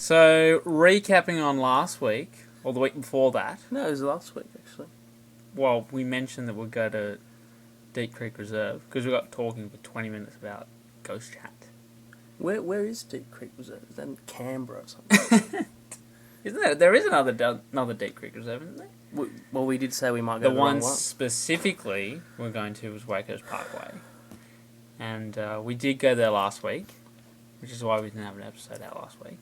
So, recapping on last week, or the week before that. No, it was last week, actually. Well, we mentioned that we'd go to Deep Creek Reserve, because we got talking for 20 minutes about ghost chat. Where is Deep Creek Reserve? Is that in Canberra or something? Isn't there? There is another Deep Creek Reserve, isn't there? Well, we did say we might go to the wrong one. Specifically we're going to was Wakehurst Parkway. And we did go there last week, which is why we didn't have an episode out last week.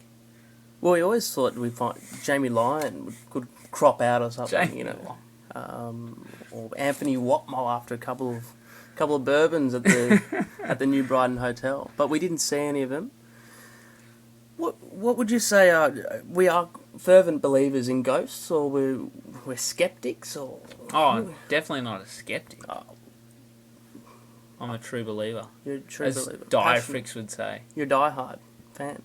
Well, we always thought we'd find Jamie Lyon could crop out or something, or Anthony Watmo after a couple of bourbons at the New Brighton Hotel, but we didn't see any of them. What would you say? We are fervent believers in ghosts, or we're skeptics, or? Oh, definitely not a skeptic. Oh. I'm a true believer. You're a true believer. As Diafrix would say. You're a diehard fan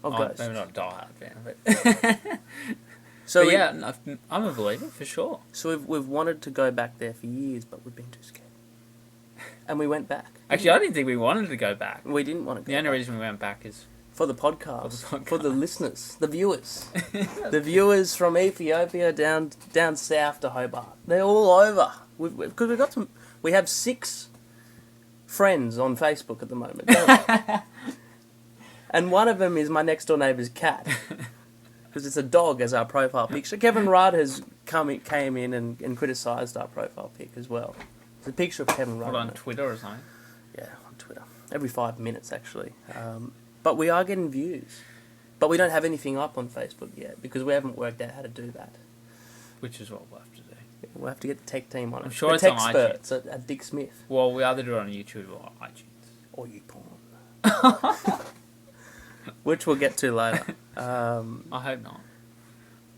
of ghosts. Maybe not a diehard fan, but... So yeah, I'm a believer, for sure. So we've wanted to go back there for years, but we've been too scared. And we went back. Actually, I didn't think we wanted to go back. We didn't want to go The only back. reason we went back is... For the podcast. For the listeners. The viewers. The viewers from Ethiopia down south to Hobart. They're all over. Because we've got some... We have 6 friends on Facebook at the moment, don't we? And one of them is my next door neighbour's cat. Because it's a dog as our profile picture. Kevin Rudd has came in and criticised our profile pic as well. It's a picture of Kevin Rudd. What, on Twitter or something? Yeah, on Twitter. Every 5 minutes, actually. But we are getting views. But we don't have anything up on Facebook yet because we haven't worked out how to do that. Which is what we'll have to do. Yeah, we'll have to get the tech team on it. I'm sure the it's tech on experts at Dick Smith. Well, we either do it on YouTube or iTunes. Or YouPorn. Which we'll get to later. I hope not.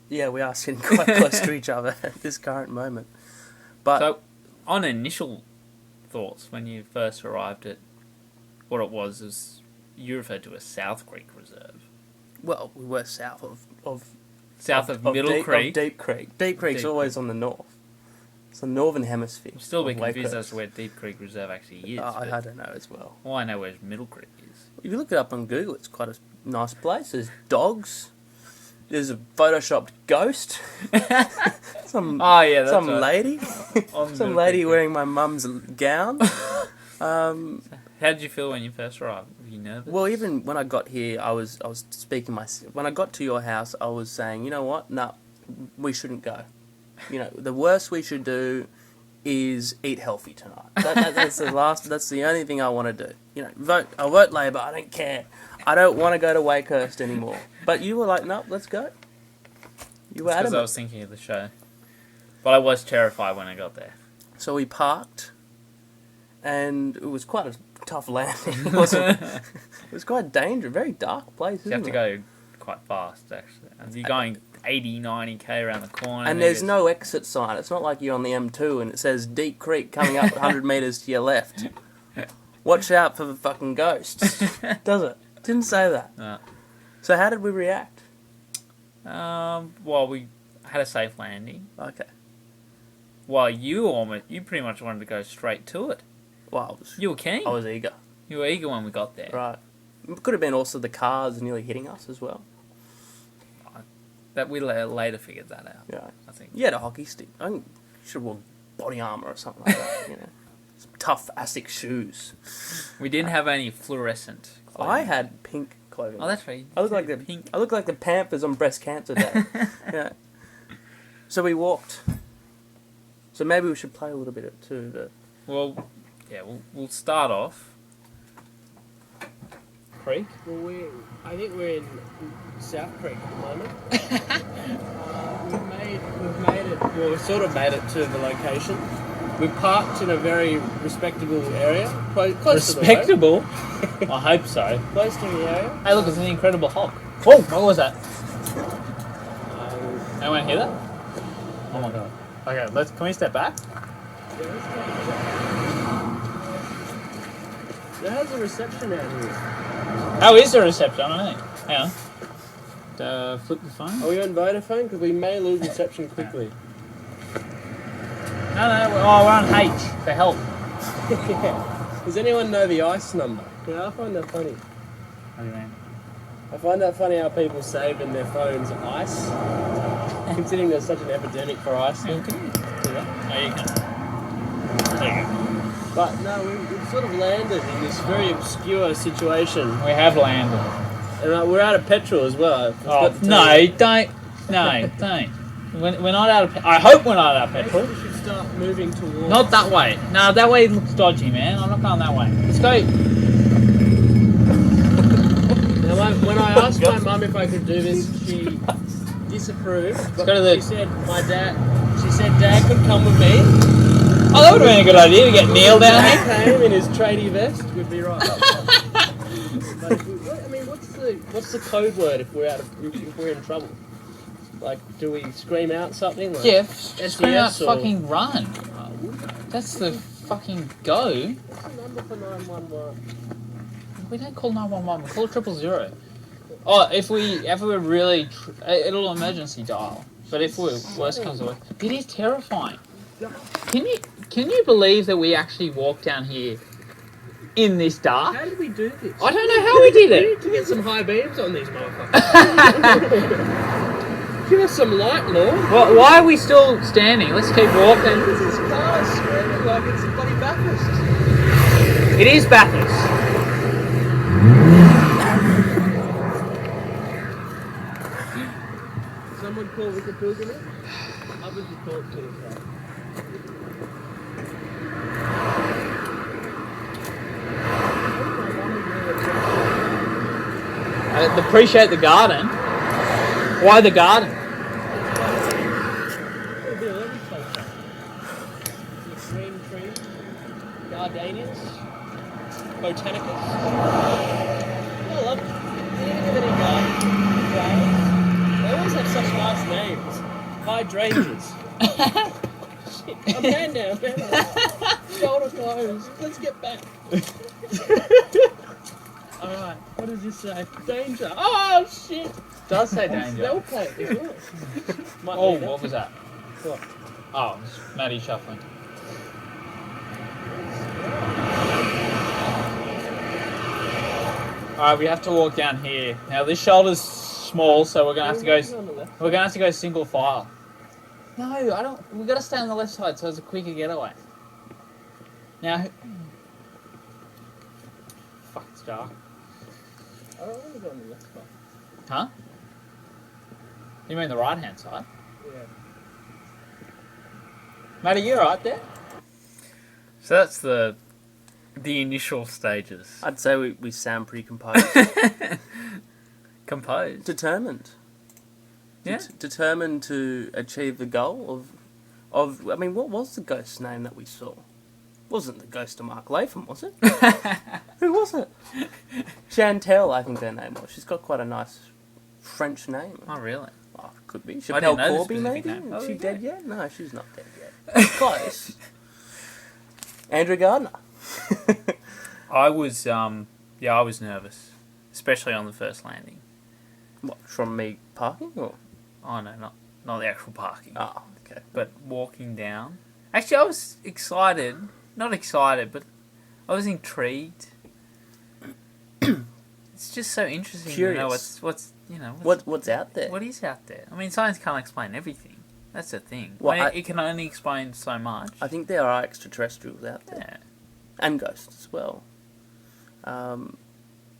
Yeah, we are sitting quite close to each other at this current moment. But so, on initial thoughts, when you first arrived at what it was you referred to as South Creek Reserve. Well, we were south of Middle Creek. Of Deep Creek. Deep Creek's always on the north. It's the northern hemisphere. I'm still a bit confused as to where Deep Creek Reserve actually is. I don't know as well. Well, I know where Middle Creek is. If you look it up on Google, it's quite a nice place. There's dogs. There's a photoshopped ghost. Some lady. Some lady wearing my mum's gown. How did you feel when you first arrived? Were you nervous? Well, even when I got here, I was speaking myself. When I got to your house, I was saying, you know what? No, we shouldn't go. You know, the worst we should do is eat healthy tonight. That's the last. That's the only thing I want to do. You know, I'll vote Labor. I don't care. I don't want to go to Wakehurst anymore. But you were like, no, let's go. You were adamant. Because I was thinking of the show. But I was terrified when I got there. So we parked, and it was quite a tough landing, wasn't it? It was quite dangerous, very dark place, isn't it? You have to go quite fast, actually. And you're going 80, 90k around the corner. And there's no exit sign. It's not like you're on the M2 and it says Deep Creek coming up 100 metres to your left. Watch out for the fucking ghosts. Does it? Didn't say that. No. So how did we react? Well, we had a safe landing. Okay. Well, you pretty much wanted to go straight to it. Well, you were keen. I was eager. You were eager when we got there. Right. It could have been also the cars nearly hitting us as well. That we later figured that out. Yeah. I think. You had a hockey stick. I think you should have worn body armour or something like that, you know. Some tough ASIC shoes. We didn't have any fluorescent clothing. I had pink clothing. Oh, that's right. I look like the pink. I look like the Panthers on Breast Cancer Day. Yeah. So we walked. So maybe we should play a little bit too. Well, yeah, we'll start off. Creek. Well, I think we're in South Creek at the moment. We've made it. Well, we've sort of made it to the location. We parked in a very respectable area, close Respectable? I hope so. Close to the area. Hey, look, it's an incredible hog. Whoa, what was that? Anyone hear that? Oh my god. Okay, can we step back? There's a reception out here. How is the reception? I don't know. Hang on. Flip the phone? Are we on Vodafone? Because we may lose reception quickly. No, we're on H for help. Yeah. Does anyone know the ICE number? Yeah, I find that funny. What do you mean? I find that funny how people save in their phones ice, considering there's such an epidemic for ice. Can you do that? Oh, you can. There you go. But no, we've sort of landed in this very obscure situation. We have landed. And we're out of petrol as well. Oh, no, don't. No, don't. We're not out of I hope we're not out of petrol. We should start moving towards... Not that way. No, that way looks dodgy, man. I'm not going that way. Let's go. Now, when I asked my mum if I could do this, she disapproved. But she said, Dad could come with me. Oh, that would have been a good idea to get Neil down here. Came in his tradie vest, would be right. But what's the code word if we're in trouble? Like, do we scream out something? Like Yeah, scream out or... fucking run. That's the fucking go. What's the number for 911? We don't call 911, we call 000. Oh, if we're really... it'll emergency dial. But if we're worst comes to worst... It is terrifying. Can you believe that we actually walked down here in this dark? How did we do this? I don't know how we did We it. need to get some high beams on these motherfuckers. Give us some light, Lord. Why are we still standing? Let's keep walking. This is car screaming like it's bloody Bathurst. It is Bathurst. Someone call with the pilgrimage? Others will talk to us. I appreciate the garden. Why the garden? It'll be a lovely place. Green trees, gardenias, botanicus. I love it. Any garden, flowers. They always have such nice names. Hydrangeas. Shit, I'm man down, man. Shoulder closed. Let's get back. Alright, what does this say? Danger. Oh, shit. It does say danger. Smell plate as well. Oh, what was that? What? Oh, it's Maddie shuffling. Alright, we have to walk down here. Now this shoulder's small, so we're gonna have to go. We're gonna have to go single file. No, I don't. We gotta stay on the left side, so it's a quicker getaway. Now, fuck, it's dark. I don't want to go on the left side. Huh? You mean the right hand side? Yeah. Matty, you right there? So that's the initial stages. I'd say we sound pretty composed. Composed. Determined. Yeah. Determined to achieve the goal of. I mean, what was the ghost's name that we saw? Wasn't the ghost of Mark Latham, was it? Who was it? Chantel, I think their name was. She's got quite a nice French name. Oh, really? Oh, could be. I Chappelle didn't know the Corby, specific maybe? name. Is Oh, she yeah. dead yet? No, she's not dead yet. Close. Andrew Gardner. I was nervous, especially on the first landing. What, from me parking? Or? Oh no, not the actual parking, Oh, okay. but walking down. Actually, I was excited. Not excited, but I was intrigued. It's just so interesting Curious. to know what's What's out there? what is out there. I mean, science can't explain everything. That's the thing. Well, I mean, it can only explain so much. I think there are extraterrestrials out there. Yeah. And ghosts as well.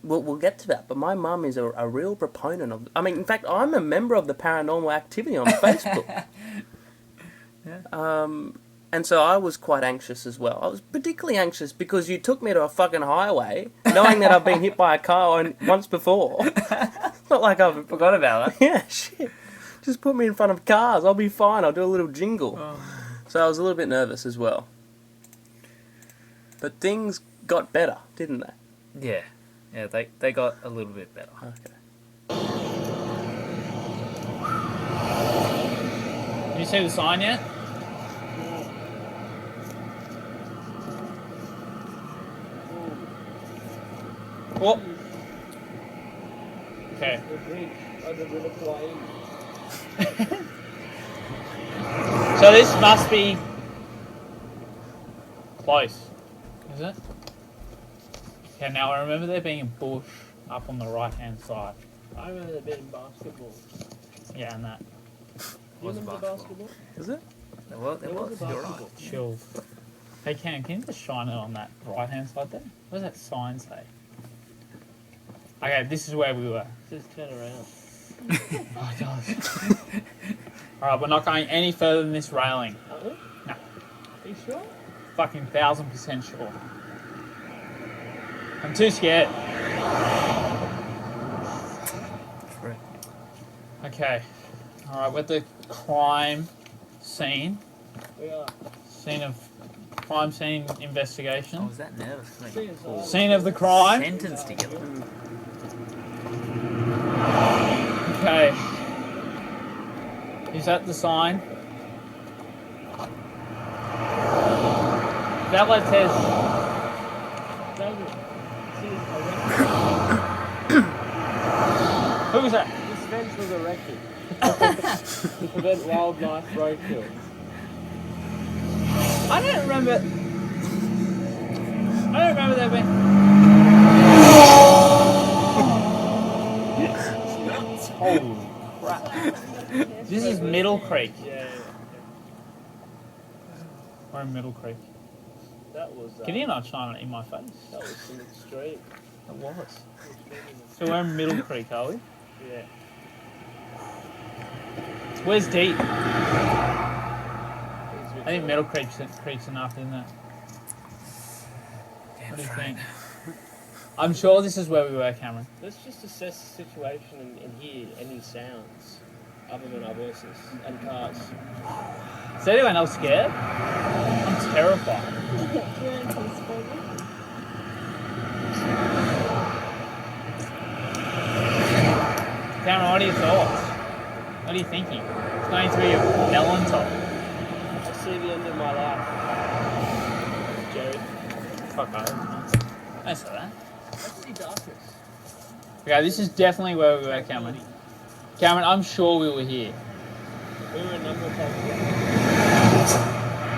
We'll get to that, but my mum is a real proponent of... I mean, in fact, I'm a member of the Paranormal Activity on Facebook. Yeah. And so I was quite anxious as well. I was particularly anxious because you took me to a fucking highway, knowing that I've been hit by a car once before. It's not like I've... Forgot about it. Yeah, shit. Just put me in front of cars. I'll be fine. I'll do a little jingle. Oh. So I was a little bit nervous as well. But things got better, didn't they? Yeah. Yeah, they got a little bit better. Okay. Did you see the sign yet? What? Okay. The bridge over River Kwai. So this must be close, is it? Okay, now I remember there being a bush up on the right hand side. I remember there being basketball. Yeah, and that. Do you Was remember the basketball. basketball? Is it? Well, There it was was. a You're basketball. right. Chill. Hey Cam, can you just shine it on that right hand side there? What does that sign say? Okay, this is where we were. Just turn around. Oh, it does. Alright, we're not going any further than this railing. Are we? No. Are you sure? Fucking 1000% sure. I'm too scared. True. Okay. Alright, we're at the crime scene. We are. Crime scene I investigation. was that nervous. See inside. Scene of the crime. Sentenced together. Okay. Is that the sign? That what it says. David, see, Who was that? this fence was erected to prevent wildlife roadkill. I don't remember there being. Holy crap. This is Middle Creek. Yeah. We're in Middle Creek. That was. Can you not shine it in my face? That was some extreme. It was. So we're in Middle Creek, are we? Yeah. Where's deep? I think Middle Creek's enough, isn't it? What do you think? I'm sure this is where we were, Cameron. Let's just assess the situation and hear any sounds other than our voices and cars. Is anyone else scared? I'm terrified. Cameron, what are your thoughts? What are you thinking? It's going through your melon top. I see the end of my life. Jerry. Fuck off. Don't say that. I see darkness. Okay, this is definitely where we were, Cameron. Cameron, I'm sure we were here. We were a number of times.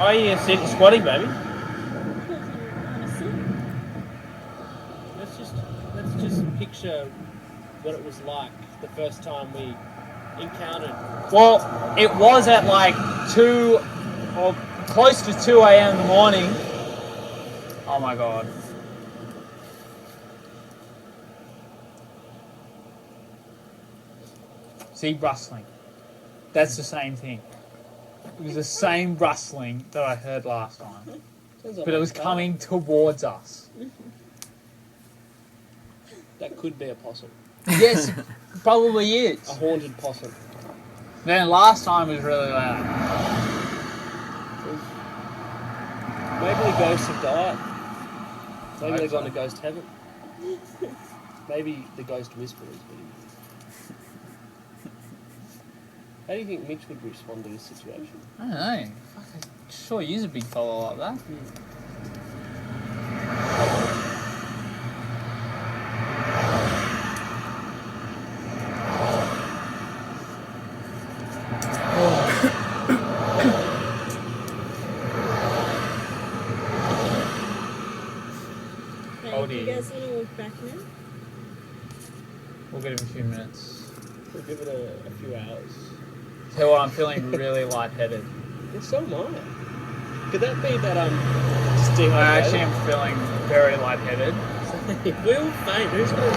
Oh, yeah, squatting, baby. Let's just picture what it was like the first time we encountered. Well, it was at like 2 or close to 2 a.m. in the morning. Oh my god. See, rustling. That's the same thing. It was the same rustling that I heard last time. But it was coming towards us. That could be a possum. Yes, it probably is. A haunted possum. Then last time was really loud. Maybe the ghosts have died. Maybe Hope they've gone so. to ghost heaven. Maybe the ghost whisperers. How do you think Mitch would respond to this situation? I don't know. Fuck, I'm sure you're a big fellow like that. Do you guys want to walk back now? We'll get him a few minutes. We'll give it a few hours. Tell you what, I'm feeling really lightheaded. Yeah, so am I. Could that be that I dehydrated? actually am feeling very lightheaded. We'll faint. Who's gonna?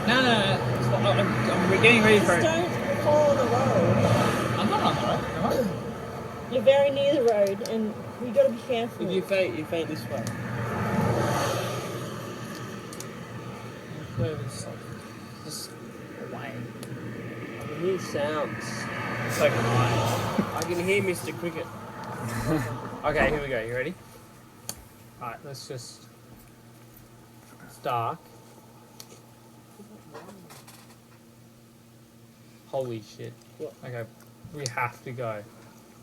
No. I'm getting ready for Just it. don't fall on the road. I'm not on the road, am I? You're very near the road, and we got to be careful. If you faint this way. Just away. I can hear sounds. It's like night. I can hear Mr. Cricket. Okay, here we go. You ready? Alright, let's just... It's dark. Holy shit. What? Okay, we have to go.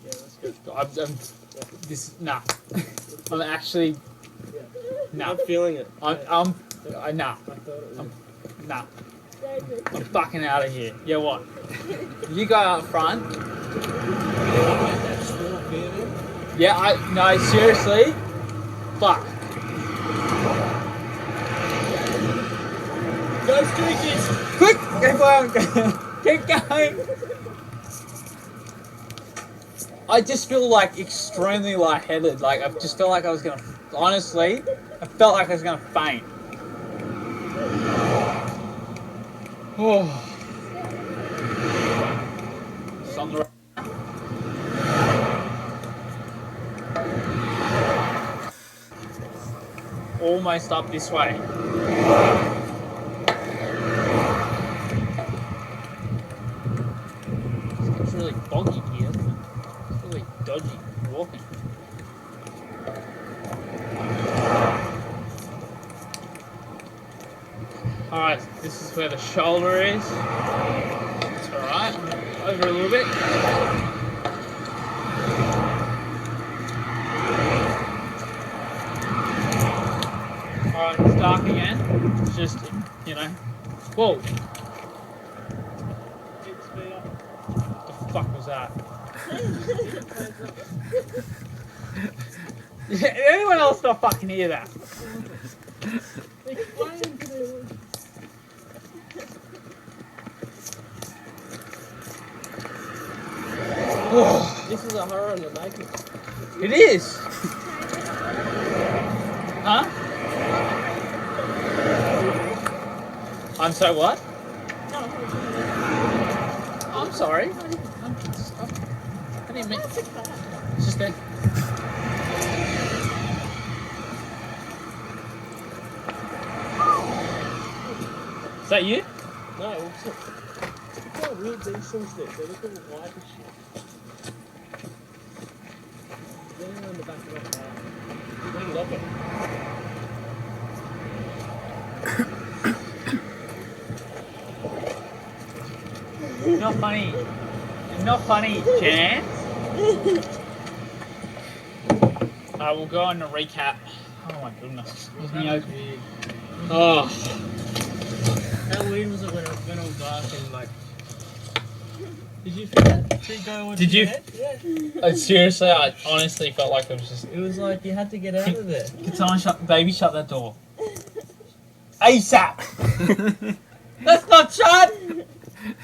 Yeah, let's go. Nah. I'm actually... Nah. I'm feeling it. Nah. I thought it was. Nah. David. I'm fucking out of here. Yeah, what? You go out front. Yeah, no, seriously? Fuck. Give me kids. Quick! Keep going. Keep going. I just feel like extremely lightheaded. Like I just felt like I was gonna. Honestly, I felt like I was gonna faint. Oh. It's on the right. Almost up this way. It's really foggy here, isn't it? It's really dodgy walking. Alright, this is where the shoulder is. That's alright. Over a little bit. Alright, it's dark again. It's just, you know. Whoa! Keep the speed up. What the fuck was that? Did anyone else not fucking hear that? Explain to the... This is a horror in the making. It is! Huh? I'm so what? I'm sorry. I didn't mean. It's just that. Is that you? No, it's not real diesel stick. They look all white and shit. Getting on the back of the car. Bring it up it. Not funny. Not funny, Chance. Alright, we'll go on a recap. Oh my goodness. Weird. Oh. How weird was it when it went all dark and like... Did you feel that tree go on Did your you- head? Yeah. Seriously, I honestly felt like it was just. It was like you had to get out of there. Can someone shut that door? ASAP! That's not shut!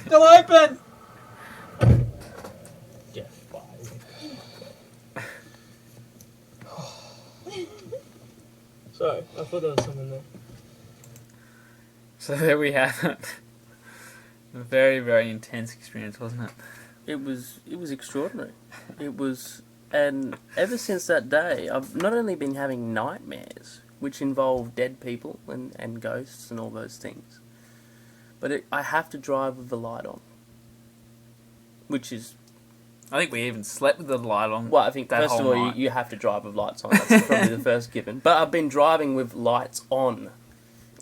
Still open! Get fired. Sorry, I thought there was something there. So there we have it. A very, very intense experience, wasn't it? It was extraordinary. It was, and ever since that day, I've not only been having nightmares, which involve dead people and ghosts and all those things, but I have to drive with the light on, which is, I think we even slept with the light on. well, I think that first of whole all, night. you have to drive with lights on. That's probably the first given. But I've been driving with lights on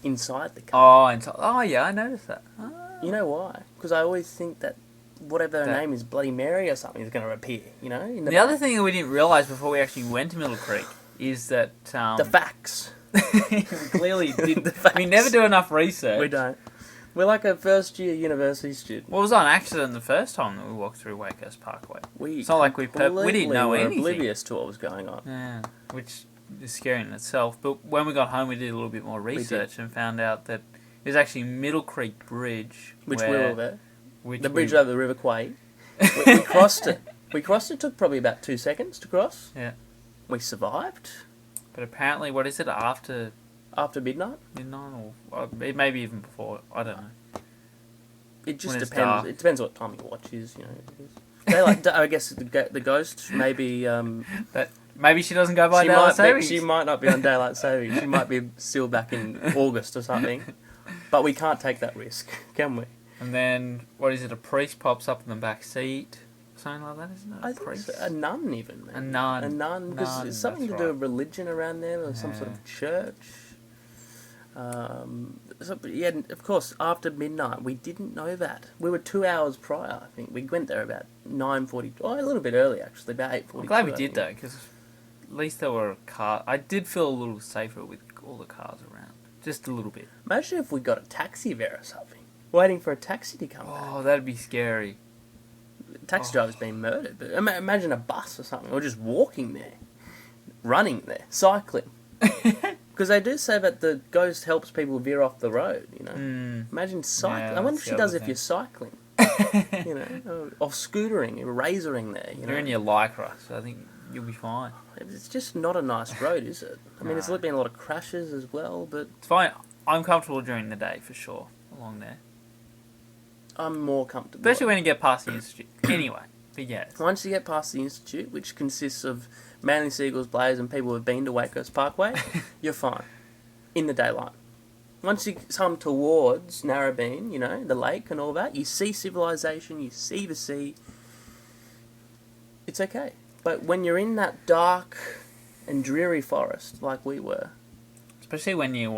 inside the car. Oh, yeah, I noticed that. Oh. You know why? Because I always think that whatever her That- name is, Bloody Mary or something, is going to appear, you know? In The other thing that we didn't realise before we actually went to Middle Creek is that... the facts. we clearly did. The facts. We never do enough research. We don't. We're like a first-year university student. Well, it was on accident the first time that we walked through Wakehurst Parkway. It's not like we didn't completely know were anything. oblivious to what was going on. Yeah, which is scary in itself. But when we got home, we did a little bit more did. research and found out that it was actually Middle Creek Bridge. Which we were there. Which The bridge we, over the River Quay. we crossed it. We crossed it. Took probably about 2 seconds to cross. Yeah. We survived But apparently, what is it, after after midnight. midnight? Or it may be even before. I don't know. It just When it's depends. dark. It depends what time your watch is. You know. Daylight, I guess the ghost maybe. Maybe she doesn't go by daylight savings. She might not be on daylight savings. She might be still back in August or something. But we can't take that risk, can we? And then, what is it, a priest pops up in the back seat? Something like that, isn't it? I think so. A nun even. Maybe. A nun. A nun, because Nun, it's something to that's do right. with religion around there, or some sort Yeah. of church. But yeah, of course, after midnight, we didn't know that. We were 2 hours prior, I think. We went there about 9:40. Oh, a little bit early, actually, about 8:40. I'm glad we did, though, because at least there were cars. I did feel a little safer with all the cars around. Just a little bit. Imagine if we got a taxi there or something. Waiting for a taxi to come back. Oh, that'd be scary. Taxi driver's been murdered. But imagine a bus or something, or just walking there. Running there. Cycling. Because they do say that the ghost helps people veer off the road, you know. Mm. Imagine cycling. Yeah, I wonder if that's she the does other if thing. you're cycling, you know, or scootering, or razoring there, you know. You're in your Lycra, so I think you'll be fine. It's just not a nice road, is it? I mean, there's No. been a lot of crashes as well, but It's fine. I'm comfortable during the day for sure along there, I'm more comfortable. especially when you get past the institute. Anyway, but yes. Once you get past the institute, which consists of Manly Seagulls, Blaze, and people who've been to Waitrose Parkway, you're fine in the daylight. Once you come towards Narrabeen, you know, the lake and all that, you see civilization, you see the sea. It's okay. But when you're in that dark and dreary forest, like we were, Especially when you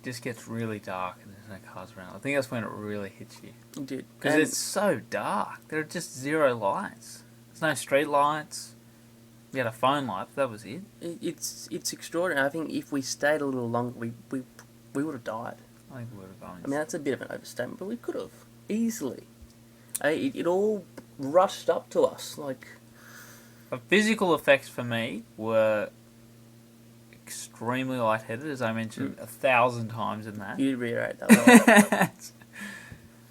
just gets really dark and there's no cars around. I think that's when it really hits you. you did. Because And it's so dark. There are just zero lights. There's no street lights. We had a phone light, but that was it. it's extraordinary. I think if we stayed a little longer, we would have died. I think we would have gone. I mean, that's a bit of an overstatement, but we could have easily. It all rushed up to us like. The physical effects for me were extremely lightheaded, as I mentioned 1,000 times in that. You reiterate that.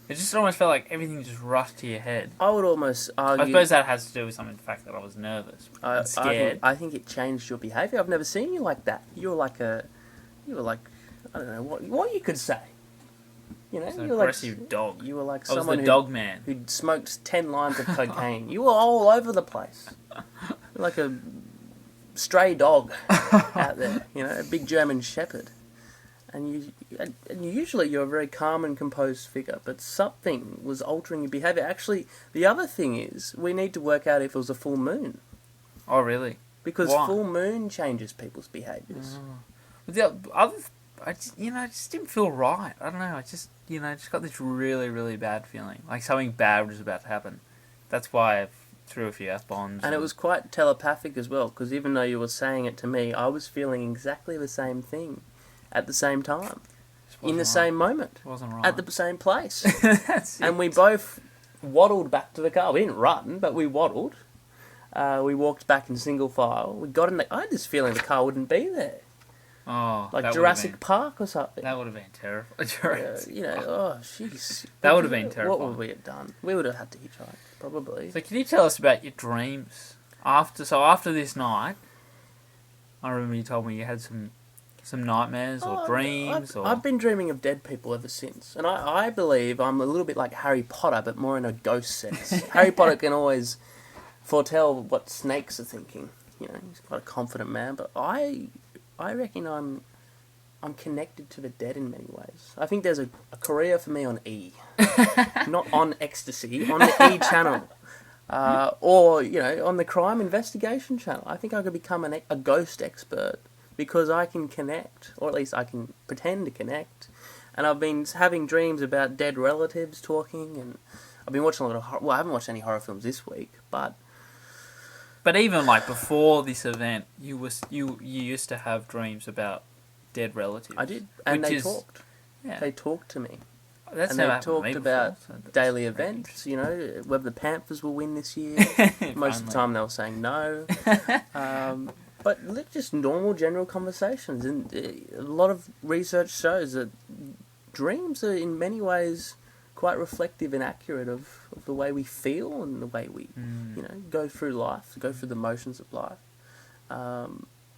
It just almost felt like everything just rushed to your head. I would almost argue. I suppose that has to do with something, the fact that I was nervous and scared. I think it changed your behaviour. I've never seen you like that. You were like I don't know what you could say. You know, It's an you were like aggressive dog. You were like I was someone the dog man. who'd smoked 10 lines of cocaine. You were all over the place. You're like a stray dog out there. You know, a big German shepherd. And usually you're a very calm and composed figure, but something was altering your behaviour. Actually, the other thing is, we need to work out if it was a full moon. Oh, really? Because Why? full moon changes people's behaviours. But the other, I just didn't feel right. I don't know. I just got this really, really bad feeling, like something bad was about to happen. That's why I threw a few F-bombs. And it was quite telepathic as well, because even though you were saying it to me, I was feeling exactly the same thing at the same time, in the same moment, It wasn't right. at the same place. That's it. And we both waddled back to the car. We didn't run, but we waddled. We walked back in single file. We got in I had this feeling the car wouldn't be there. Oh, Like that Jurassic would've Park or something. been, that would have been terrifying. You know, oh, jeez. That would have been What terrifying. would we have done? We would have had to hitchhike, probably. So can you tell us about your dreams after this night? I remember you told me you had some nightmares or dreams. I've been dreaming of dead people ever since. And I believe I'm a little bit like Harry Potter, but more in a ghost sense. Harry Potter can always foretell what snakes are thinking. You know, he's quite a confident man. But I reckon I'm connected to the dead in many ways. I think there's a career for me on E. Not on Ecstasy, on the E channel. Or, you know, on the crime investigation channel. I think I could become a ghost expert. Because I can connect, or at least I can pretend to connect. And I've been having dreams about dead relatives talking, and I've been watching a lot of I haven't watched any horror films this week, but even like before this event, you used to have dreams about dead relatives. I did, and which they is- talked. Yeah, They talked to me, that's and never they happened to me talked before, about so that's daily very events. You know, whether the Panthers will win this year. interesting. Most of the time, they were saying no. But just normal general conversations, and a lot of research shows that dreams are in many ways quite reflective and accurate of the way we feel and the way we, you know, go through life, go through the motions of life.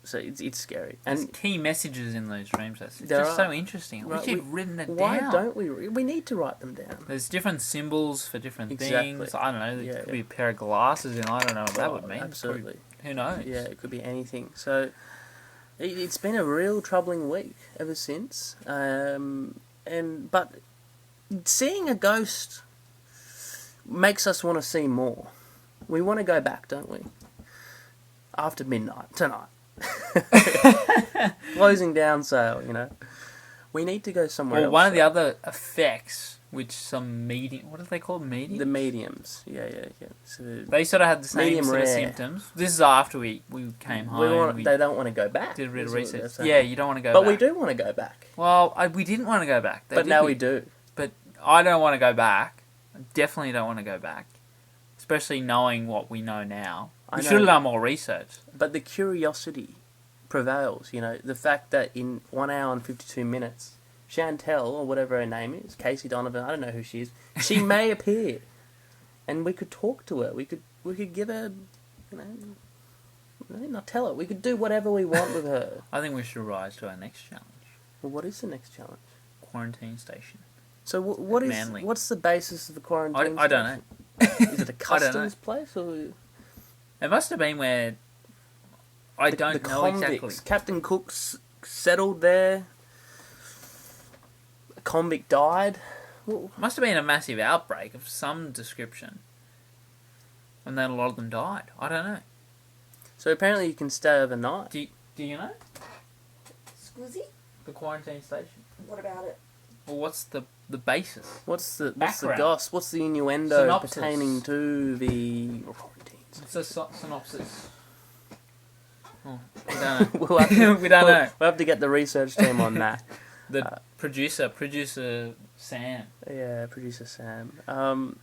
So it's scary. There's And key messages in those dreams. It's There just are. so interesting. I Right, wish you'd written it why down. don't we? We need to write them down. There's different symbols for different Exactly. things. I don't know. There Yeah, could be a pair of glasses, and I don't know what that Oh, would mean. absolutely. Who knows? Yeah, it could be anything. So it's been a real troubling week ever since. But seeing a ghost makes us want to see more. We want to go back, don't we? After midnight tonight. Closing down sale, you know. We need to go somewhere Well, else. one of the other effects, which some medium, what do they call medium? The mediums. Yeah. So They sort of had the same Medium sort of rare. symptoms. This is after we came home. We they don't want to go back. did a bit of is what they're research. saying. Yeah, you don't want to go But back. we do want to go back. Well, we didn't want to go back. They But did now be- we do. But I don't want to go back. I definitely don't want to go back. Especially knowing what we know now. I We know. should have done more research. But the curiosity prevails. You know, the fact that in 1 hour and 52 minutes, Chantel, or whatever her name is, Casey Donovan, I don't know who she is, she may appear. And we could talk to her. We could give her, you know, not tell her. We could do whatever we want with her. I think we should rise to our next challenge. Well, what is the next challenge? Quarantine station. So Manly. what's the basis of the quarantine? I don't know. Is it a I don't know. customs place or It must have been where... I don't know convicts? exactly. Captain Cook's settled there. A convict died. Well, Must have been a massive outbreak of some description. And then a lot of them died. I don't know. so apparently you can stay overnight. Do you know? Scusi? The quarantine station? What about it? Well, what's the basis? What's the Background. goss? What's the innuendo Synopsis. pertaining to the quarantines? It's a synopsis. Oh, we don't know. We'll have to, We don't know. We'll have to get the research team on that. The producer Sam. Yeah, producer Sam.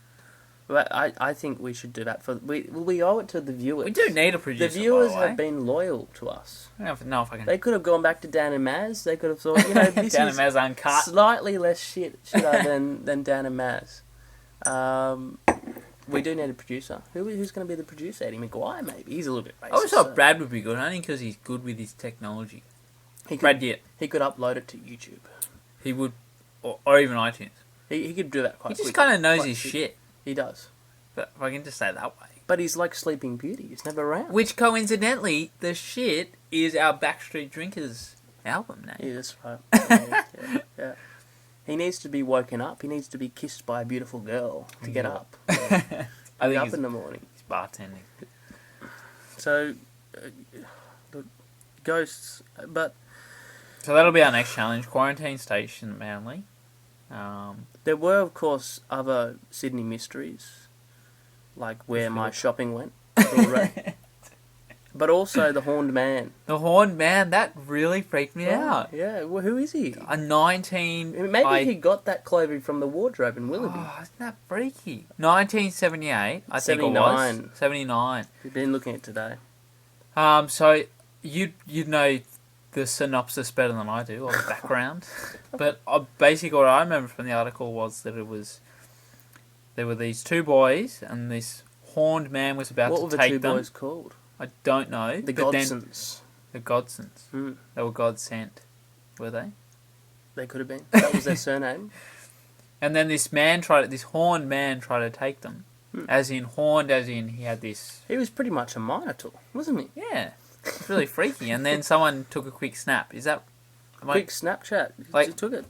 But I think we should do that we owe it to the viewers. We do need a producer. The viewers by the way. have been loyal to us. I don't know if I can. They could have gone back to Dan and Maz. They could have thought, you know, this Dan is and Maz uncut. slightly less shit than Dan and Maz. We do need a producer. Who's going to be the producer? Eddie McGuire, maybe. He's a little bit racist. I always thought Brad would be good, only because he's good with his technology. Brad Yett. He could upload it to YouTube. He would, or even iTunes. He could do that quite He just quickly. kind of knows Quite his quick. shit. He does. But if I can just say it that way. But he's like Sleeping Beauty. He's never around. Which, coincidentally, the shit is our Backstreet Drinkers album name. Yeah, that's right. Yeah. He needs to be woken up. He needs to be kissed by a beautiful girl to get up. I Get think up he's, in the morning. he's bartending. So, the ghosts. But So that'll be our next challenge. Quarantine station at Manly. there were, of course, other Sydney mysteries, like where my shopping went. But also the Horned Man. The Horned Man, that really freaked me out. Yeah, well, who is he? A 19... Maybe he got that clothing from the wardrobe in Willoughby. Oh, isn't that freaky? 1978, I think it 79. was. 79. We've been looking at today. So you'd know the synopsis better than I do, or the background. But basically what I remember from the article was that there were these two boys, and this Horned Man was about What to were the take two them. boys called? I don't know. The but then- Godsons. The Godsons. Mm. They were God sent, were they? They could have been. That was their surname. And then this Horned Man tried to take them. As in horned, as in he had this... He was pretty much a minotaur, wasn't he? Yeah. It's really freaky. And then someone took a quick snap. Is that... Quick Snapchat. Like- He took it.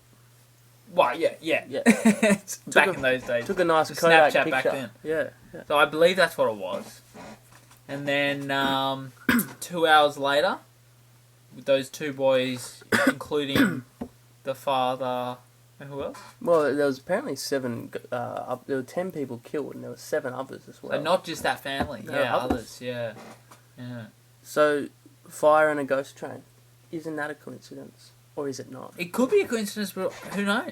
Well, yeah. Yeah. It's back a- in those days. Took a nice It's Kodak Snapchat picture. back then. Yeah. So I believe that's what it was. And then 2 hours later, with those two boys, including the father, and who else? Well, there was apparently 7. There were 10 people killed, and there were 7 others as well. So not just that family. No, Yeah, others. others. Yeah. Yeah. So, fire and a ghost train. Isn't that a coincidence, or is it not? It could be a coincidence, but who knows?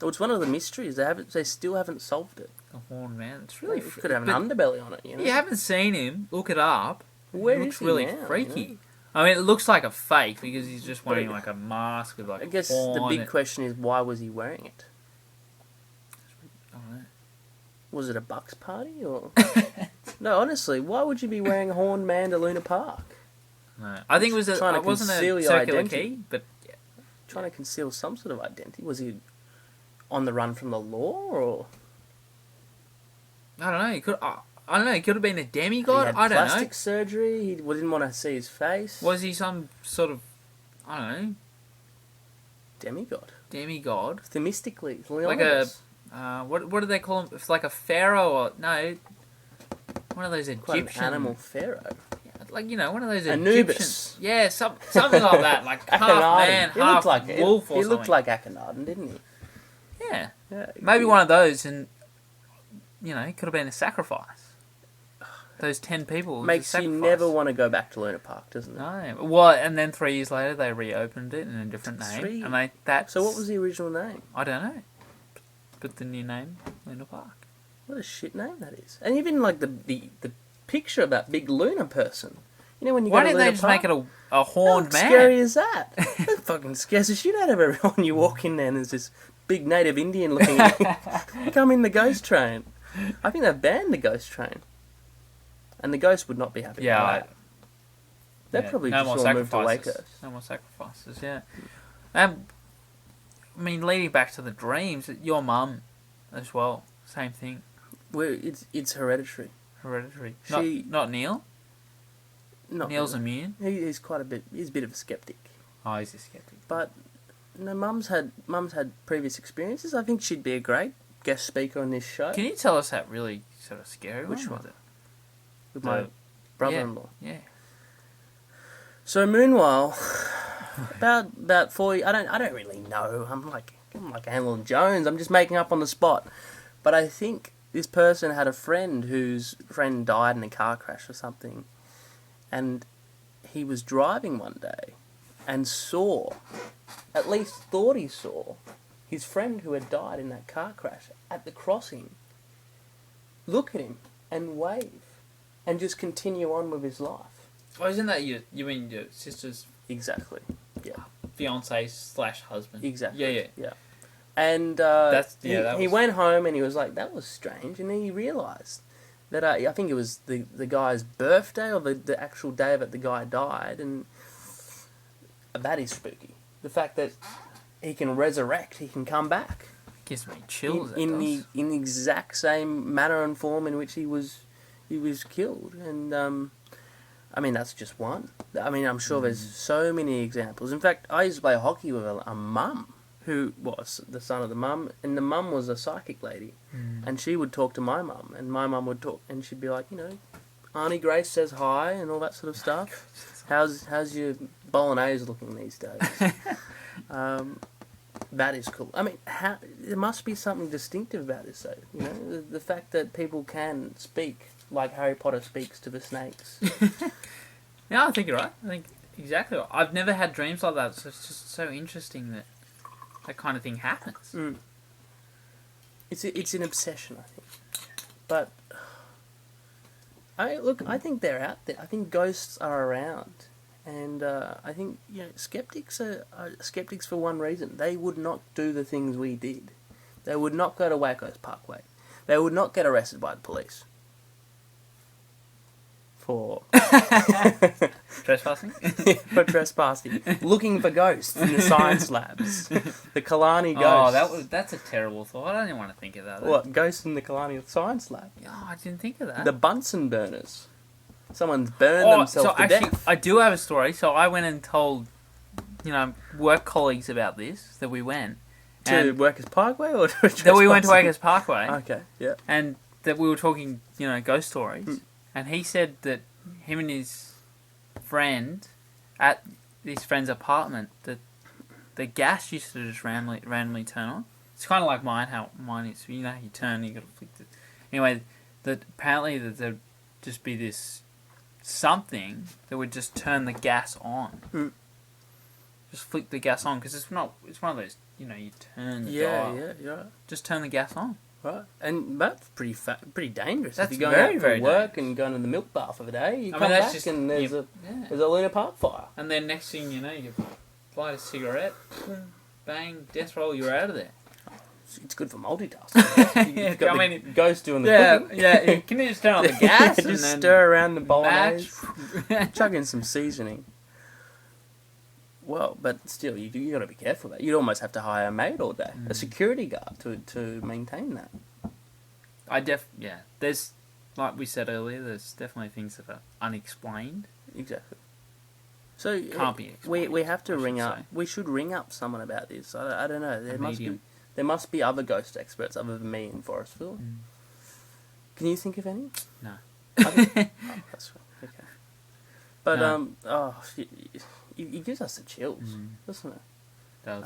Well, it's one of the mysteries. They still haven't solved it. The Horned Man. It's really... It could have an underbelly on it. You know. If you haven't seen him, look it up. Where It is looks he really now, freaky. you know? I mean, it looks like a fake because he's just wearing But- like a mask with like I guess a horn the big and- question is, why was he wearing it? I don't know. Was it a Bucks party or? No, honestly, why would you be wearing a Horned Man to Luna Park? No. I think it was Trying to it wasn't a conceal your circular identity. key, but Trying to conceal some sort of identity. Was he on the run from the law, or I don't know. He could. I don't know. He could have been a he demigod. had I don't plastic surgery? He didn't want to see his face. know. Was he some sort of, I don't know, Demigod? demigod? Themystically, Like a what do they call him? It's like a pharaoh or no, one of those quite Egyptian an animal pharaoh. like one of those Anubis. Egyptians. Yeah, something like that. Like half man, He half looked like wolf or he something. looked like Akhenaten, didn't he? Yeah, Yeah, maybe one of those, and it could have been a sacrifice. Those 10 people was a Makes you sacrifice. never want to go back to Luna Park, doesn't it? No, well, and then 3 years later they reopened it in a different name, Three? and that's So what was the original name? I don't know, but the new name Luna Park. What a shit name that is. And even like the picture of that big Luna person. You know when you Why go to didn't they Luna just Park? make it a horned How man? scary is that? That fucking scares the shit out of everyone. You walk in there and there's this big native Indian looking at you. Come in the ghost train. I think they've banned the ghost train. And the ghost would not be happy Yeah, with that. They'd Yeah, probably no just more all move to sacrifices. Wakehurst. No more sacrifices. Yeah. I mean, leading back to the dreams, your mum, as well, same thing. Well, it's hereditary. Hereditary. She- Not Neil. Not Neil's really. immune. He's quite a bit. He's a bit of a skeptic. Oh, he's a skeptic. But no, mum's had previous experiences. I think she'd be a great guest speaker on this show. Can you tell us that really sort of scary one? Which one? Was it? With my The- brother-in-law. Yeah. So meanwhile, about 40. I don't really know. I'm like Alan Jones. I'm just making up on the spot. But I think this person had a friend whose friend died in a car crash or something, and he was driving one day and saw, at least thought he saw, his friend who had died in that car crash at the crossing look at him and wave and just continue on with his life. Oh, isn't that you mean your sister's Exactly. fiance / husband? Exactly. Yeah. And That he was- went home and he was like, that was strange. And then he realised that I think it was the guy's birthday or the actual day that the guy died. And that is spooky. The fact that he can resurrect, he can come back Gives me chills. in the exact same manner and form in which he was killed. And I mean, that's just one. I mean, I'm sure there's so many examples. In fact, I used to play hockey with a mum who was the son of the mum, and the mum was a psychic lady, and she would talk to my mum, and my mum would talk, and she'd be like, you know, Auntie Grace says hi and all that sort of stuff. How's your bolognese looking these days? That is cool. I mean, there must be something distinctive about this, though. You know, the fact that people can speak like Harry Potter speaks to the snakes. Yeah, I think you're right. I think exactly right. I've never had dreams like that, so it's just so interesting that that kind of thing happens. It's an obsession, I think. But I think they're out there. I think ghosts are around, and I think skeptics are skeptics for one reason. They would not do the things we did. They would not go to Wakehurst Parkway. They would not get arrested by the police for Trespassing? for trespassing, looking for ghosts in the science labs. The Kalani ghosts. Oh, that's a terrible thought. I didn't want to think of that. What, ghosts in the Kalani science lab? Oh, I didn't think of that. The Bunsen burners. Someone's burned themselves to death. I do have a story. So I went and told, work colleagues about this, that we went. To Workers Parkway or to That we went to trespassing? Wakehurst Parkway. Okay, yeah. And that we were talking, ghost stories. And he said that him and his friend, at his friend's apartment, that the gas used to just randomly turn on. It's kind of like mine, how mine is. You turn, you got to flick it. Anyway, that apparently that there'd just be this something that would just turn the gas on. Just flick the gas on, because it's one of those, you turn the dial. Yeah, you're right. Just turn the gas on. Right, and that's pretty dangerous. That's if you're going very, out very for work and going to the milk bar for the day, you come back and there's a Luna Park fire. And then next thing you know, you light a cigarette, bang, death roll, you're out of there. It's good for multitasking. Yeah, You've got I the mean, ghost doing the cooking. yeah. Can you just turn on the gas and just then stir around the bolognese, match? chuck in some seasoning. Well, but still, you got to be careful of that. You'd almost have to hire a maid all day, a security guard to maintain that. There's, like we said earlier, there's definitely things that are unexplained. Exactly. So Can't be explained, we have to I ring should up. say. We should ring up someone about this. I don't know. A medium. There must be other ghost experts other than me in Forestville. Can you think of any? No. That's right. Okay. But No. it gives us the chills, doesn't it? Does.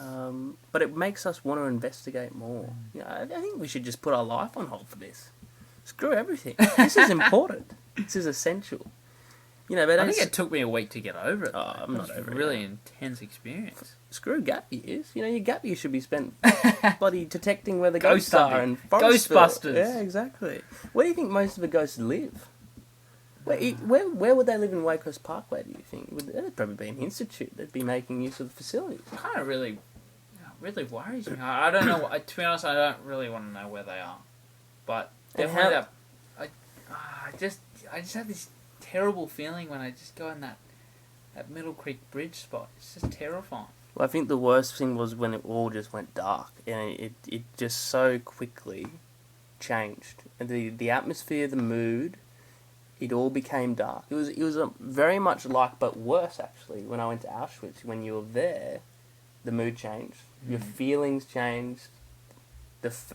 But it makes us want to investigate more. I think we should just put our life on hold for this. Screw everything. This is important. This is essential. But I think it took me a week to get over it. Oh, I'm not It was over a it really yet. intense experience. Screw gap years. Your gap years should be spent bloody detecting where the Ghost ghosts are hunting. and Forestville. Ghostbusters. Yeah, exactly. Where do you think most of the ghosts live? Where would they live in Waycross Parkway, do you think? They'd probably be an institute. They'd be making use of the facilities. Kind of really worries me. I don't know. To be honest, I don't really want to know where they are. But And definitely how- I just have this terrible feeling when I just go in that Middle Creek Bridge spot. It's just terrifying. Well, I think the worst thing was when it all just went dark, and it just so quickly changed. And the atmosphere, the mood, it all became dark. It was very much like, but worse actually, when I went to Auschwitz. When you were there, the mood changed, your feelings changed,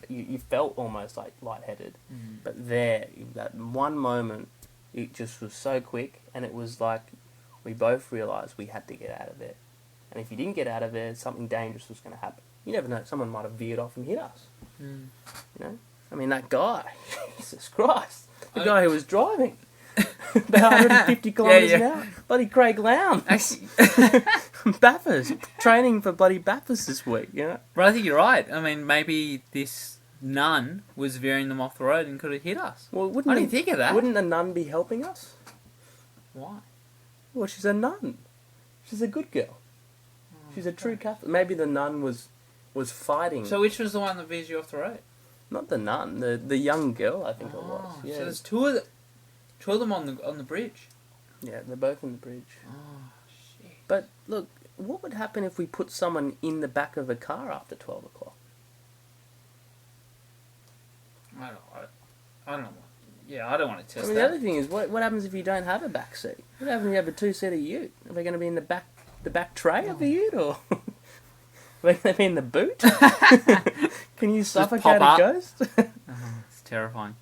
you felt almost like lightheaded. But there, that one moment, it just was so quick, and it was like we both realised we had to get out of there. And if you didn't get out of there, something dangerous was going to happen. You never know, someone might have veered off and hit us. You know? I mean, that guy, Jesus Christ, the guy who was driving about 150 kilometres an hour, bloody Craig Lown. Actually, Bathurst, training for bloody Bathurst this week, you know? but I think you're right. I mean, maybe this nun was veering them off the road and could have hit us. Well, I didn't think of that. Wouldn't the nun be helping us? Why? Well, she's a nun. She's a good girl. She's a true Catholic. Maybe the nun was fighting. So which was the one that veers you off the road? Not the nun, the young girl, I think it was. Oh, Yeah. so there's two of them on the bridge. Yeah, they're both in the bridge. Oh shit! But look, what would happen if we put someone in the back of a car after 12 o'clock? I don't know. Yeah, I don't want to test I mean, that. the other thing is, what happens if you don't have a back seat? What happens if you have a two-seater ute? Are they going to be in the back tray of the ute, or are they going to be in the boot? Can you suffocate pop a up. ghost? It's terrifying.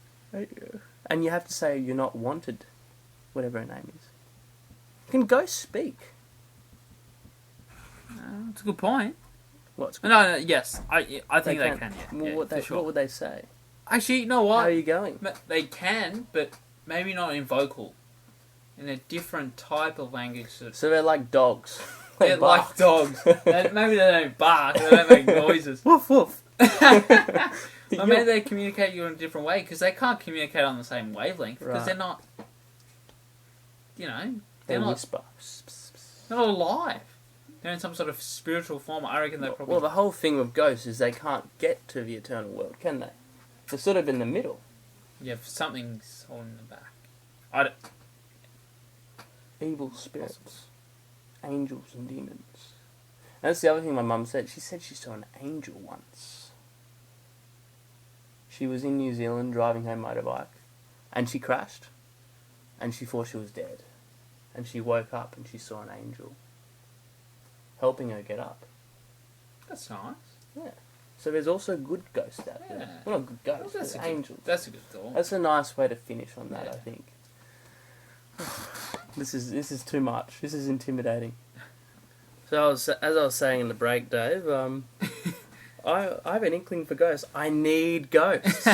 And you have to say you're not wanted, whatever her name is. Can ghosts speak? That's a good point. What's No, yes, I think they can. Yeah, Well, yeah, what, for sure. what would they say? Actually, you know How what? are you going? They can, but maybe not in vocal. In a different type of language. That, So they're like dogs. They they're bark. like dogs. Maybe they don't bark. They don't make noises. Woof woof. Or maybe they communicate you in a different way because they can't communicate on the same wavelength because Right. they're not. You know, They they're not. whisper. They're not alive. They're in some sort of spiritual form. I reckon they probably. Well, the whole thing with ghosts is they can't get to the eternal world, can they? They're sort of in the middle. Yeah, something's holding them back. I don't. Evil spirits. Angels and demons. And that's the other thing my mum said. She said she saw an angel once. She was in New Zealand driving her motorbike, and she crashed, and she thought she was dead. And she woke up and she saw an angel helping her get up. That's nice. Yeah. So there's also good ghosts out there. Yeah. Well, not good ghosts, That's but a good- angels. That's a good thought. That's a nice way to finish on that, Yeah. I think. This is too much. This is intimidating. So as I was saying in the break, Dave, I have an inkling for ghosts. I need ghosts.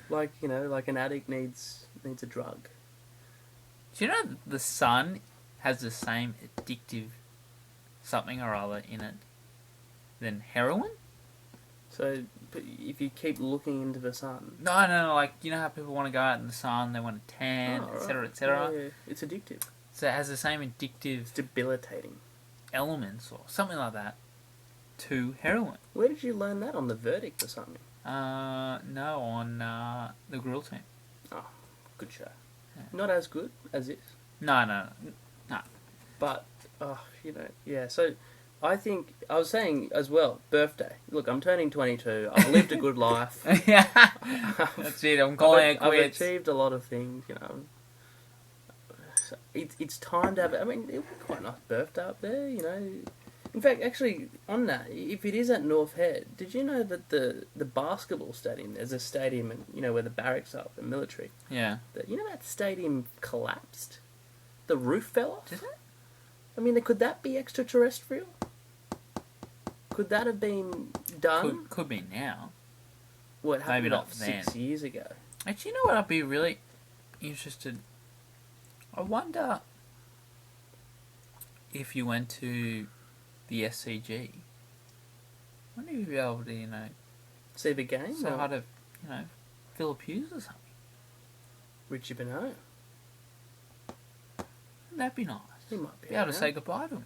Like an addict needs a drug. Do you know the sun has the same addictive something or other in it than heroin? So but if you keep looking into the sun, No, like, you know how people want to go out in the sun, they want to tan, Oh, etc., right. etc.? Yeah, it's addictive. So it has the same addictive It's debilitating. elements or something like that to heroin. Where did you learn that? On The Verdict or something? No, on the grill team. Good show. Yeah. Not as good as this. No. But, yeah, so I think, I was saying as well, birthday. Look, I'm turning 22. I've lived a good life. Yeah, that's it. I'm calling it I've quits. achieved a lot of things, So it's time to have, it would be quite a nice birthday up there, In fact, actually, on that, if it is at North Head, did you know that the basketball stadium, there's a stadium, where the barracks are, the military, Yeah. that stadium collapsed? The roof fell off? Did it? I mean, could that be extraterrestrial? Could that have been done? Could be now. Well, it happened Maybe not about then. 6 years ago. Actually, you know what? I'd be really interested. I wonder if you went to the SCG. I wonder if you'd be able to, See the game? say or hi to, Philip Hughes or something. Richie Benaud? Wouldn't that be nice? He might be Be able to around. say goodbye to him.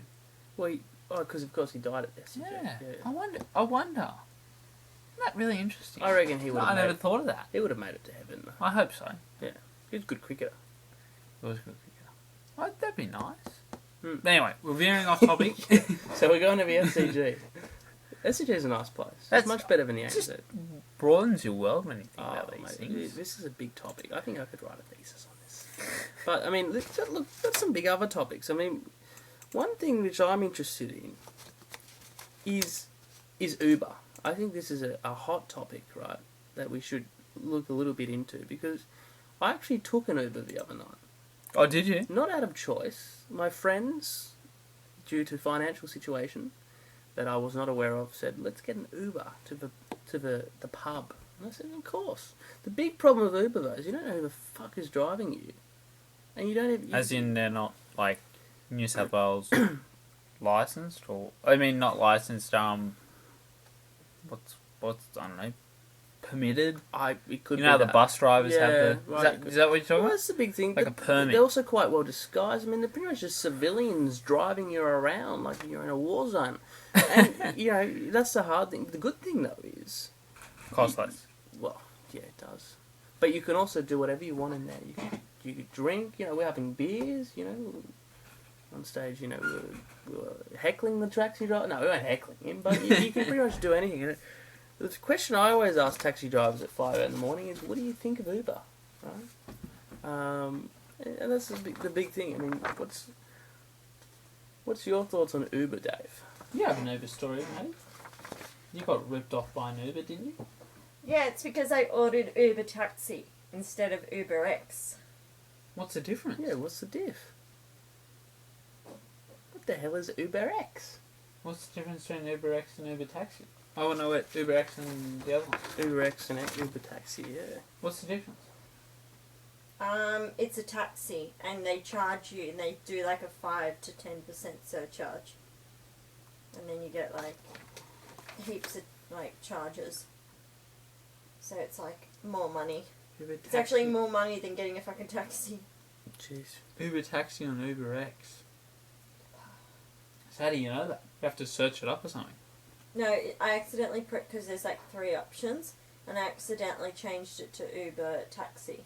Well, because of course he died at SCG. Yeah. I wonder. Isn't that really interesting? I reckon he would I have never made. thought of that. He would have made it to heaven. Though. I hope so. He was a good cricketer. It was good. Oh, that'd be nice. Hmm. Anyway, we're veering off topic. So we're going to the SCG. SCG is a nice place. That's- It's much better than the just- ANZ. Broadens your world when you think Oh, about these mate, things. this is a big topic. I think I could write a thesis on this. But I mean, look, that's some big other topics. I mean, one thing which I'm interested in is Uber. I think this is a hot topic, right? That we should look a little bit into because I actually took an Uber the other night. Oh, did you? Not out of choice. My friends, due to financial situation that I was not aware of, said, "Let's get an Uber to the pub." And I said, "Of course." The big problem with Uber though is you don't know who the fuck is driving you, and you don't even. As in, they're not like New South Wales licensed, or I mean, not licensed. What's I don't know, permitted. It could You know how be the bus drivers have the. right. Is that what you're talking Well, about? that's the big thing. Like a permit. They're also quite well disguised. I mean, they're pretty much just civilians driving you around like you're in a war zone. And, you know, that's the hard thing. The good thing, though, is... Cost less. Well, yeah, it does. But you can also do whatever you want in there. You could drink, you know, we're having beers, you know. On stage, you know, we were heckling the taxi driver. No, we weren't heckling him, but you can pretty much do anything. You know? The question I always ask taxi drivers at 5 in the morning is, what do you think of Uber? Right? And that's the big thing. I mean, what's your thoughts on Uber, Dave? You have an Uber story, mate. You got ripped off by an Uber, didn't you? Yeah, it's because I ordered Uber Taxi instead of Uber X. What's the difference? Yeah, what's the diff? What the hell is Uber X? What's the difference between Uber X and Uber Taxi? I want to know what Uber X and the other one. Uber X and Uber Taxi, yeah. What's the difference? It's a taxi, and they charge you, and they do like a 5 to 10% surcharge, and then you get like heaps of like charges. So it's like more money. Uber It's actually more money than getting a fucking taxi. Jeez. Uber Taxi on Uber X. So how do you know that? You have to search it up or something. No, I accidentally put, because there's like 3 options, and I accidentally changed it to Uber Taxi.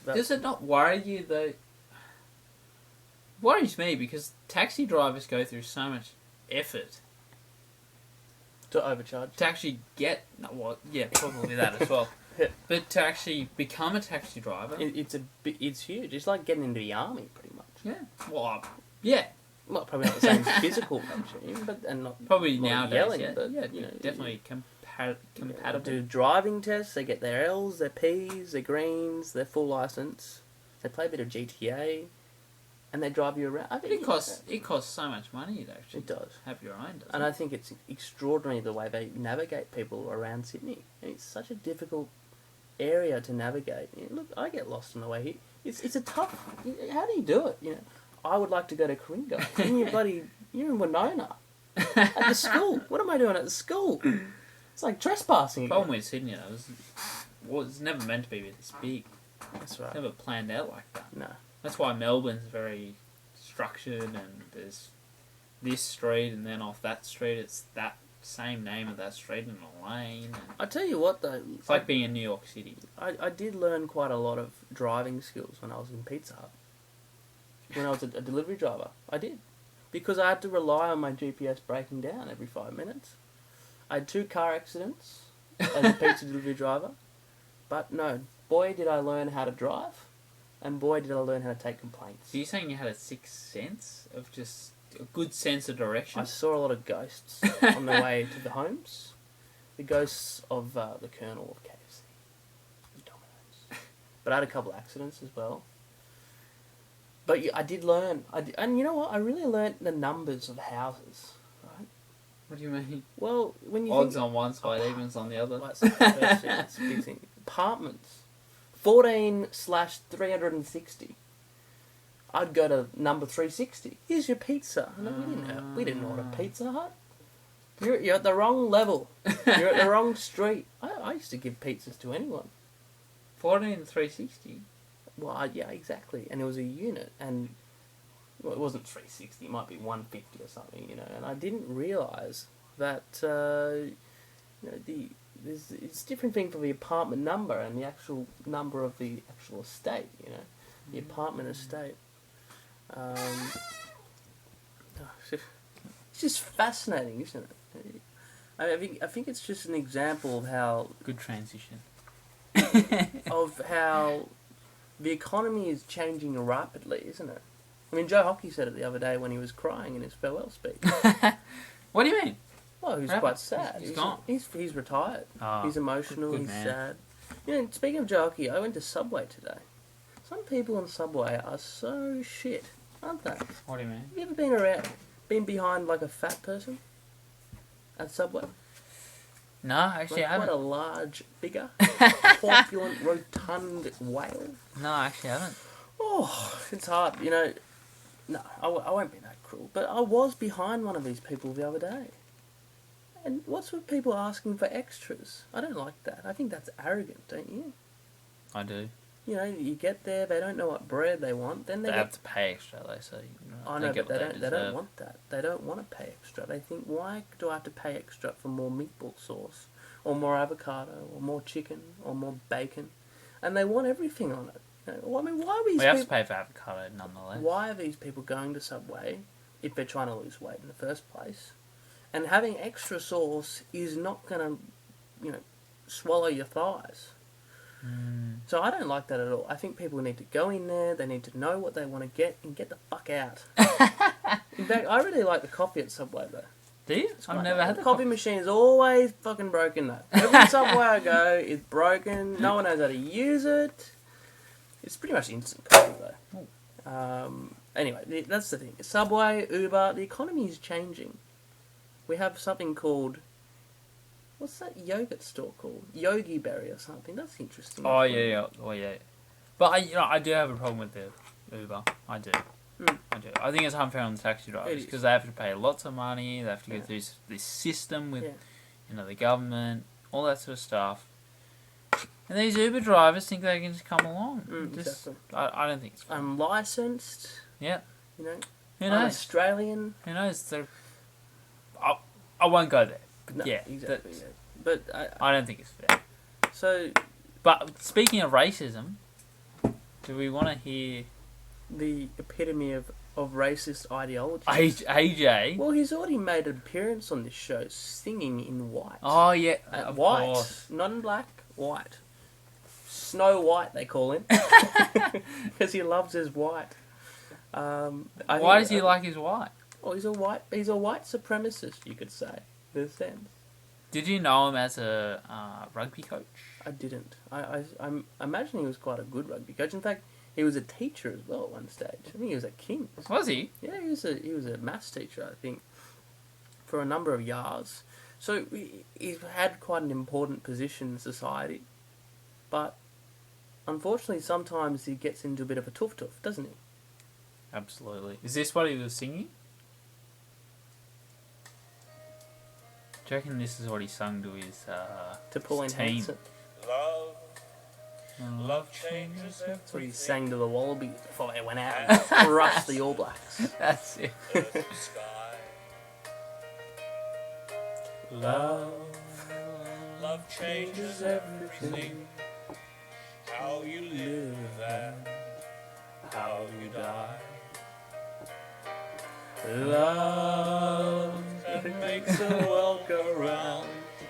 That Does it not worry you though? Worries me because taxi drivers go through so much effort to overcharge. to actually get. No, well, yeah, probably that as well. Yeah. But to actually become a taxi driver, It's huge. It's like getting into the army, pretty much. yeah, well, yeah, Well, probably not the same physical regime, but and not probably not nowadays, yelling, yeah, but yeah, you know, definitely compatible. do driving tests. They get their L's, their P's, their greens, their full license. They play a bit of GTA, and they drive you around. I But think it costs so much money to actually It does. have your own, doesn't And it? I think it's extraordinary the way they navigate people around Sydney. And it's such a difficult area to navigate. You know, look, I get lost on the way here. It's a tough. How do you do it? You know, I would like to go to Coringa. You're in Winona at the school. What am I doing at the school? It's like trespassing. The problem with Sydney though is it's never meant to be this big. That's right. It's never planned out like that. No. That's why Melbourne's very structured and there's this street and then off that street it's that same name of that street in a lane. And I tell you what though, it's like being in New York City. I did learn quite a lot of driving skills when I was in Pizza Hut. When I was a delivery driver, I did. Because I had to rely on my GPS breaking down every 5 minutes. I had 2 car accidents as a pizza delivery driver. But no, boy did I learn how to drive, and boy did I learn how to take complaints. So you're saying you had a sixth sense of just a good sense of direction? I saw a lot of ghosts on the way to the homes. The ghosts of the Colonel of KFC. Domino's. But I had a couple of accidents as well. But I did learn. And you know what? I really learned the numbers of houses. Right? What do you mean? Well, when you Odds think... on one side, evens on the other. Well, that's the first thing. That's a big thing. Apartments. 14/360. I'd go to number 360. Here's your pizza. No, we didn't order Pizza Hut. You're at the wrong level. You're at the wrong street. I used to give pizzas to anyone. 14 360. Well, yeah, exactly. And it was a unit, and well, it wasn't 360. It might be 150 or something, you know. And I didn't realise that you know it's a different thing for the apartment number and the actual number of the actual estate, you know, the apartment estate. It's just fascinating, isn't it? I think it's just an example of how Good transition. of how the economy is changing rapidly, isn't it? I mean, Joe Hockey said it the other day when he was crying in his farewell speech. What do you mean? Well, he was What quite happened? sad. He's gone. He's retired. Oh, He's emotional. good He's man. sad. You know, speaking of Joe Hockey, I went to Subway today. Some people on Subway are so shit, aren't they? Have What do you mean? you ever been behind like a fat person at Subway? No, actually, Like I quite a haven't. large figure, corpulent, rotund whale. No, actually, I haven't. Oh, it's hard, you know. No, I won't be that cruel. But I was behind one of these people the other day. And what's with people asking for extras? I don't like that. I think that's arrogant, don't you? I do. You know, you get there, they don't know what bread they want, then They they have get... to pay extra, they say. I know, but they don't want that. They don't want to pay extra. They think, why do I have to pay extra for more meatball sauce? Or more avocado? Or more chicken? Or more bacon? And they want everything on it. You know, well, I mean, why are these We have to people... pay for avocado nonetheless. Why are these people going to Subway if they're trying to lose weight in the first place? And having extra sauce is not going to, you know, swallow your thighs. So I don't like that at all. I think people need to go in there, they need to know what they want to get, and get the fuck out. In fact, I really like the coffee at Subway, though. Do you? I've never had the the coffee machine is always fucking broken, though. Every Subway I go is broken, no one knows how to use it. It's pretty much instant coffee, though. Anyway, that's the thing. Subway, Uber, the economy is changing. We have something called... What's that yogurt store called? Yogi Berry or something. That's interesting. Oh yeah. But I do have a problem with the Uber. I do. I do. I think it's unfair on the taxi drivers because they have to pay lots of money. They have to go through this system with, the government, all that sort of stuff. And these Uber drivers think they can just come along. Exactly. I don't think it's fair. I'm licensed. Yeah. You know. Who I'm knows? Australian. Who knows? I won't go there. No, Yeah, exactly. Yeah. But I don't think it's fair. So But speaking of racism, do we want to hear the epitome of racist ideology. AJ? Well, he's already made an appearance on this show singing in white. Oh yeah, of white, course. not in black, white. Snow White, they call him, because he loves his white. Why does he like his white? Well, he's a white supremacist, you could say, in a sense. Did you know him as a rugby coach? I didn't. I imagine he was quite a good rugby coach. In fact, he was a teacher as well at one stage. I think he was at King's. Was he? Yeah, he was a maths teacher, I think, for a number of years. So he's had quite an important position in society, but unfortunately, sometimes he gets into a bit of a tuff, doesn't he? Absolutely. Is this what he was singing? Do you reckon this is what he sung to his To Pauline team? Hanson. Love changes That's what he sang to the Wallabies before they went out and crushed the All Blacks. That's it. the sky. Love changes everything. How you live and how you die. Love That makes the world go round.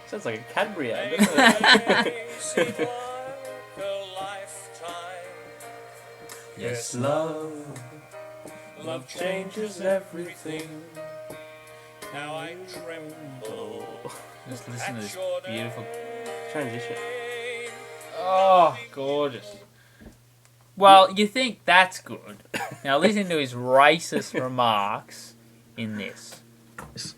sounds like a Cadbury ad, doesn't it? Seem like a lifetime. Yes, love. Love changes everything. Now I tremble. Just listen to this beautiful. Transition. Oh, gorgeous. Well, you think that's good. Now listen to his racist remarks in this.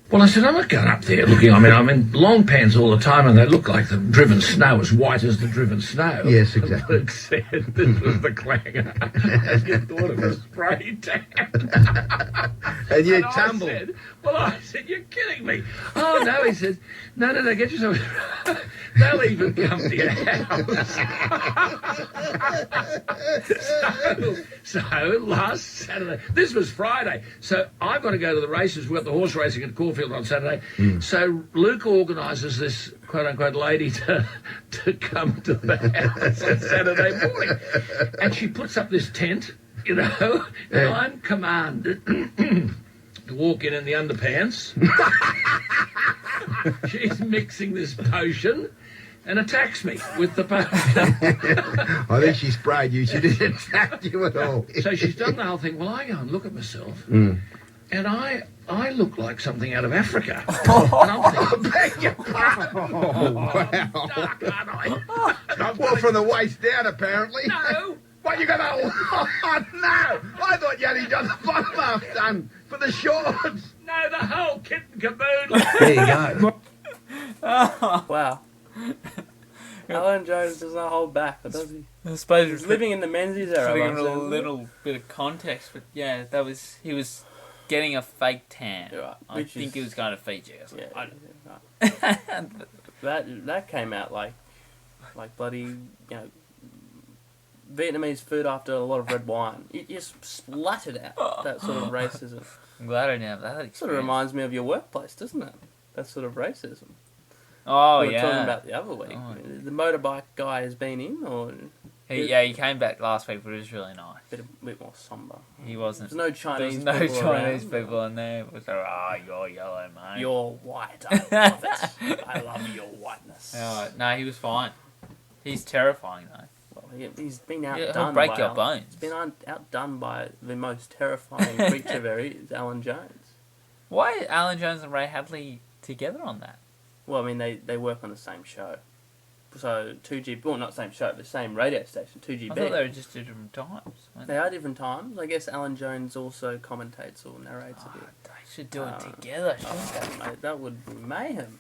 Well, I said, I'm not going up there looking. I'm in long pants all the time, and they look like the driven snow, as white as the driven snow. Yes, exactly. But it said this was the clanger. And you thought it was spray tan. And you And I tumbled. said, Well, I said, you're kidding me. Oh, no, he said, no, get yourself... They'll even come to your house. so last Saturday, this was Friday, so I've got to go to the races. We've got the horse racing at Caulfield on Saturday. So Luke organises this quote-unquote lady to come to the house on Saturday morning. And she puts up this tent, you know, and I'm commanded to walk in the underpants. She's mixing this potion and attacks me with the potion. I think she sprayed you. She didn't attack you at all. So she's done the whole thing. Well, I go and look at myself, and I look like something out of Africa. And I'm thinking, Oh, wow. dark, aren't I? Well, from the waist down, apparently. No. What, you got oh, no! I thought you only done the bottom half done for the shorts. No, the whole kit and caboodle. There you go. Wow. Alan Jones does not hold back, does he? I suppose He's living in the Menzies era. to give it a Marcel. little bit of context, but yeah, he was getting a fake tan. Right, I which think is- he was going to Fiji or something. Yeah, I right. That came out like bloody, you know, Vietnamese food after a lot of red wine. It just splattered out that sort of racism. I'm glad I didn't have that experience. Sort of reminds me of your workplace, doesn't it? That sort of racism. Oh, we were yeah. talking about the other week. Oh. The motorbike guy has been in, or He came back last week, but it was really nice. a bit more somber. He wasn't. There's no Chinese. There was no people Chinese around. people in there. It was like, you're yellow, mate. You're white. I love it. I love your whiteness. No, he was fine. He's terrifying, though. Well, he's been Yeah, outdone. he'll break by your Alan- bones. He's been outdone by the most terrifying creature there is, Alan Jones. Why are Alan Jones and Ray Hadley together on that? Well, I mean, they work on the same show. So 2GB, well, not same show, but same radio station, 2GB. I thought they were just two different times. weren't They are different times. I guess Alan Jones also commentates or narrates a bit. They should do it together, shouldn't they? Mate, that would be mayhem.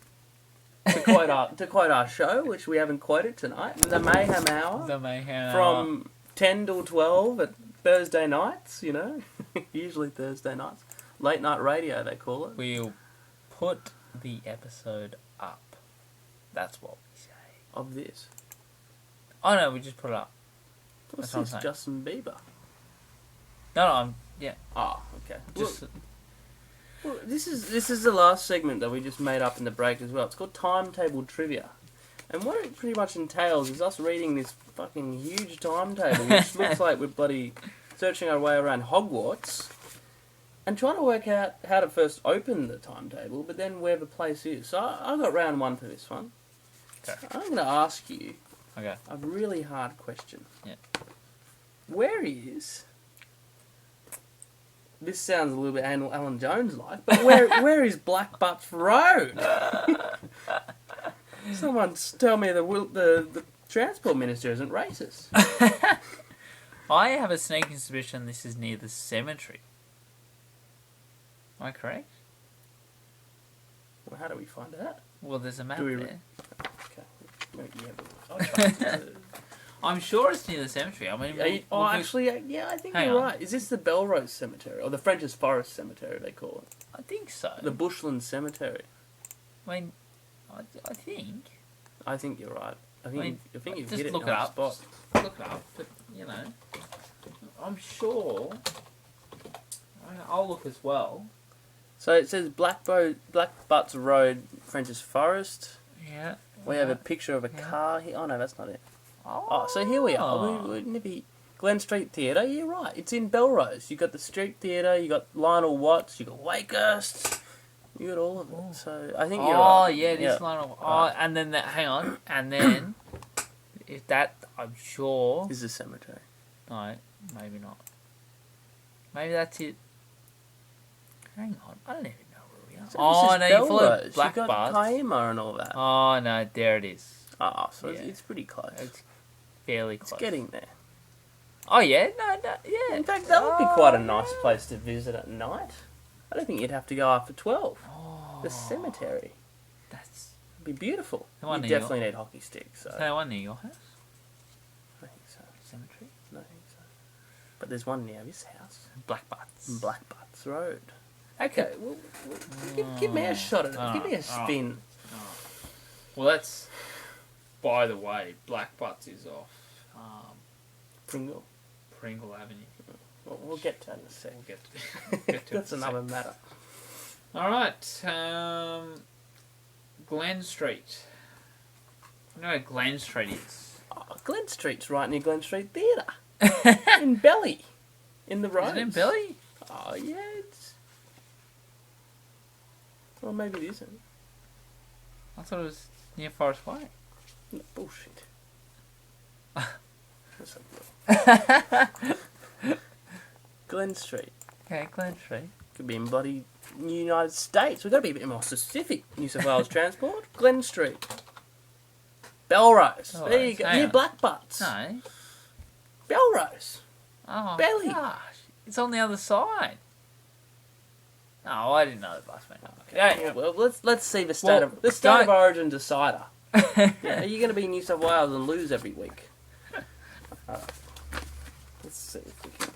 To quote our show, which we haven't quoted tonight, the Mayhem Hour, The Mayhem from 10 till 12 at Thursday nights, you know, usually Thursday nights. Late night radio, they call it. We'll put the episode up. That's what we say. Of this. Oh no, we just put it up. What's That's what I'm this, saying. Justin Bieber? No, Oh, okay. just Well, this is the last segment that we just made up in the break as well. It's called Timetable Trivia. And what it pretty much entails is us reading this fucking huge timetable, which looks like we're bloody searching our way around Hogwarts, and trying to work out how to first open the timetable, but then where the place is. So I got round one for this one. Okay. I'm going to ask you okay. a really hard question. Yeah. Where is... This sounds a little bit Alan Jones-like, but where is Black Butts Road? Someone tell me the transport minister isn't racist. I have a sneaking suspicion this is near the cemetery. Am I correct? Well, how do we find out? Well, there's a map Do we- there. Okay. Well, yeah, but I'll try to- I'm sure it's near the cemetery. I mean, actually, yeah, I think Hang you're on. right. Is this the Belrose Cemetery, or the French's Forest Cemetery? They call it I think so. the Bushland Cemetery. I mean, I think. I think you're right. I think you've just hit it look in it the up. spot. Just look it up, but you know, I'm sure. I'll look as well. So it says Black Butts Road, French's Forest. Yeah. We have a picture of a car here. Oh no, that's not it. Oh, so here we are. We're maybe Glen Street Theatre. You're right. It's in Belrose. You got the Street Theatre. You got Lionel Watts. You got Wakehurst. You got all of it. So I think you're right. Oh yeah, it is Lionel. Oh, and then hang on, and then if that, I'm sure. Is the cemetery? No, maybe not. Maybe that's it. Hang on, I don't even know where we are. So Oh this no, is you follow Belrose. Black You got Butts. Kaima and all that. Oh no, there it is. So Yeah. it's pretty close. It's fairly It's close. getting there. Oh yeah, no, yeah. In fact, that would be quite a nice place to visit at night. I don't think you'd have to go after 12. Oh, The cemetery. That's It'd be beautiful. The one You near definitely need hockey sticks. So. is that one near your house? I think so. Cemetery. I think so. But there's one near this house. Black Butts. Black Butts Road. Okay, well, give me a shot at it. Give me a spin. Well, that's, by the way, Black Butts is off Pringle. Pringle Avenue. Well, we'll get to that in a second. We'll get to That's it in a another matter. All right, Glen Street. You know where Glen Street is? Oh, Glen Street's right near Glen Street Theatre. In Belly. In the roads. Is it in Billy? Oh, yeah, it's... Well, maybe it isn't. I thought it was near Forest Way. No, bullshit. That's so good. Glen Street. Okay, Glen Street. Could be in bloody United States. We've got to be a bit more specific. New South Wales Transport. Glen Street. Belrose. There you go. Hang Near on. Black Butts. No. Belrose. Oh, Belly. gosh. It's on the other side. Oh, I didn't know the bus went. Yeah, well, let's see the state of don't- origin decider. Yeah, are you going to be in New South Wales and lose every week? Let's see if we can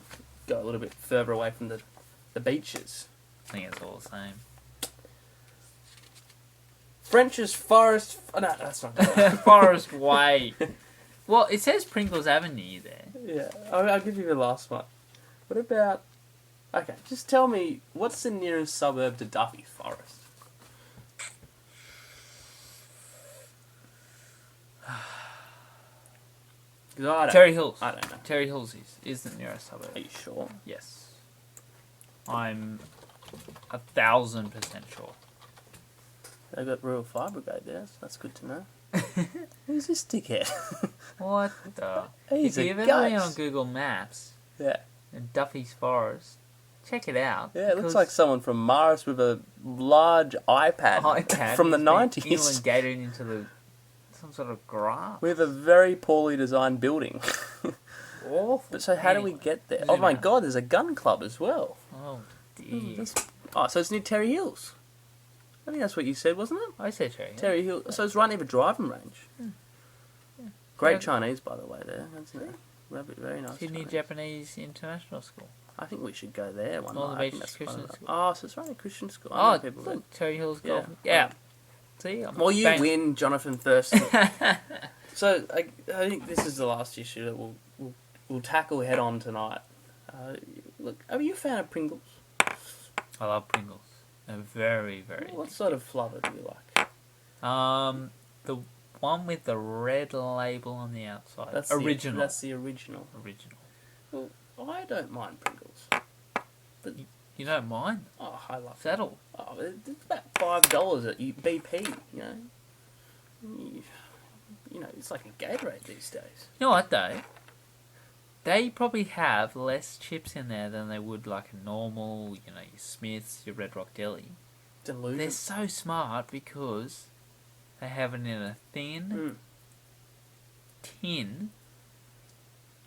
go a little bit further away from the beaches. I think it's all the same. French's Forest... Oh, no, that's not good. Forest Way. Well, it says Pringles Avenue there. Yeah, I'll give you the last one. What about... Okay, just tell me, what's the nearest suburb to Duffy's Forest? Terry Hills. I don't know. Terry Hills is the nearest suburb. Are you sure? Yes. I'm 1,000% sure. They've got Rural Fire Brigade there, so that's good to know. Who's this dickhead? What the? He's if a you've ever been ghost. on Google Maps Yeah. and Duffy's Forest, check it out. Yeah, it looks because like someone from Mars with a large iPad from the has been 90s elongated into some sort of graph. with a very poorly designed building. Awful. But so how do we Anyway, get there? zoom Oh my out. god, there's a gun club as well. Oh dear. Oh, so it's near Terry Hills. I think that's what you said, wasn't it? I said Terry. Terry Hills. So it's right near the driving range. Great Yeah. Chinese, by the way, there. That's very nice. Sydney Chinese. Japanese International School. I think we should go there one Northern night. I Beach think that's Christian one of the- School. Oh, so it's right near Christian school. I know Oh, people look, Terry Hills Golf. Yeah. Yeah. See, I'm Well, you bang- win, Jonathan Thurston. So I think this is the last issue that we'll tackle head on tonight. Look, are you a fan of Pringles? I love Pringles. They're very, very. What sort of flavour do you like? The one with the red label on the outside. That's original. That's the original. Original. Well, I don't mind Pringles. You don't mind? Oh, I love Is that all? Oh, it's about $5 at BP. You know, it's like a Gatorade these days. You know what though? They probably have less chips in there than they would like a normal, your Smith's, your Red Rock Deli. Delusion. They're so smart because they have it in a thin tin,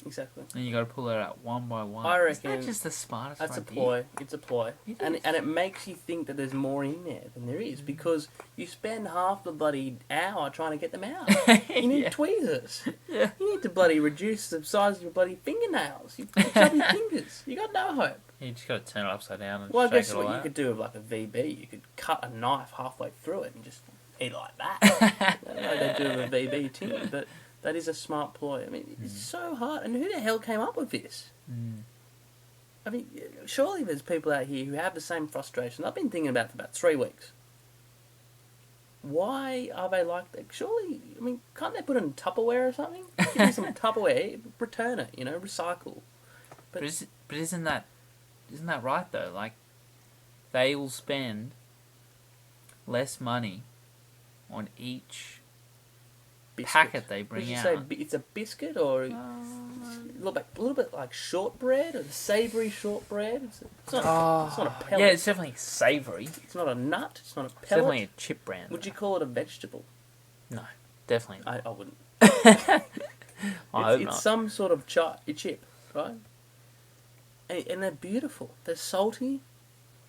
Exactly. and you got to pull it out one by one. I Isn't that reckon just the smartest That's a idea? ploy. It's a ploy. It And is. it makes you think that there's more in there than there is because you spend half the bloody hour trying to get them out. You need Yeah. tweezers. Yeah. You need to bloody reduce the size of your bloody fingernails. You chubby fingers. You got no hope. You just got to turn it upside down and Well, I shake guess it all what you out. could do with like a VB, you could cut a knife halfway through it and just eat it like that. I don't know they do with a VB tin, but that is a smart ploy. I mean, it's so hard. And who the hell came up with this? Mm. I mean, surely there's people out here who have the same frustration. I've been thinking about it for about 3 weeks. Why are they like that? Surely, I mean, can't they put it in Tupperware or something? Give me some Tupperware, return it, recycle. But isn't that right though? Like, they will spend less money on each Biscuit. packet they Did bring you out. say it's a biscuit or a little bit like shortbread or savoury shortbread? It's not a pellet. Yeah, it's definitely savoury. It's not a nut. It's not a It's pellet. definitely a chip brand. Would you call it a vegetable? No, definitely not. I wouldn't. I hope It's not. some sort of chip, right? And they're beautiful. They're salty.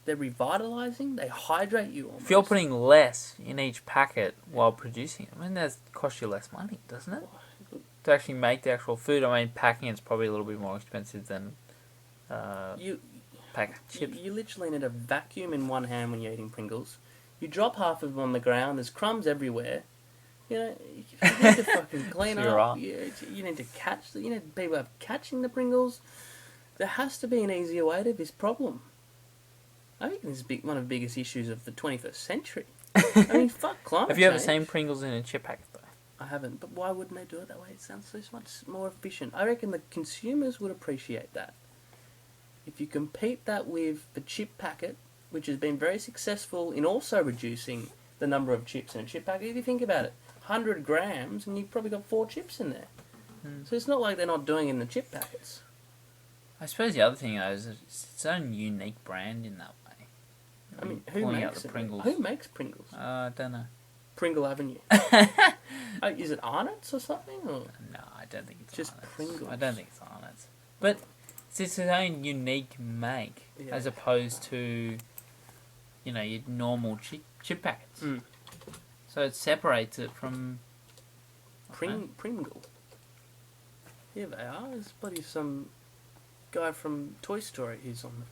They're revitalizing. They hydrate you almost. If you're putting less in each packet while producing it, I mean, that costs you less money, doesn't it? To actually make the actual food. I mean, packing it's probably a little bit more expensive than pack of chips. You literally need a vacuum in one hand when you're eating Pringles. You drop half of them on the ground. There's crumbs everywhere. You know, you need to fucking clean You're up. right. You need to catch. You need people have catching the Pringles. There has to be an easier way to this problem. I think this is one of the biggest issues of the 21st century. I mean, fuck climate Have you ever change. seen Pringles in a chip packet though? I haven't, but why wouldn't they do it that way? It sounds so much more efficient. I reckon the consumers would appreciate that. If you compete that with the chip packet, which has been very successful in also reducing the number of chips in a chip packet, if you think about it, 100 grams and you've probably got 4 chips in there. So it's not like they're not doing it in the chip packets. I suppose the other thing though is it's its own unique brand in that way. I mean, who Pulling out makes the it? Pringles. Who makes Pringles? I don't know. Pringle Avenue. Is it Arnott's or something? Or? No, I don't think it's Just Arnott's. Pringles. I don't think it's Arnott's. But it's its own unique make Yeah. as opposed to, you know, your normal chip packets. Mm. So it separates it from... Pringle. Here they are. There's bloody some guy from Toy Story who's on the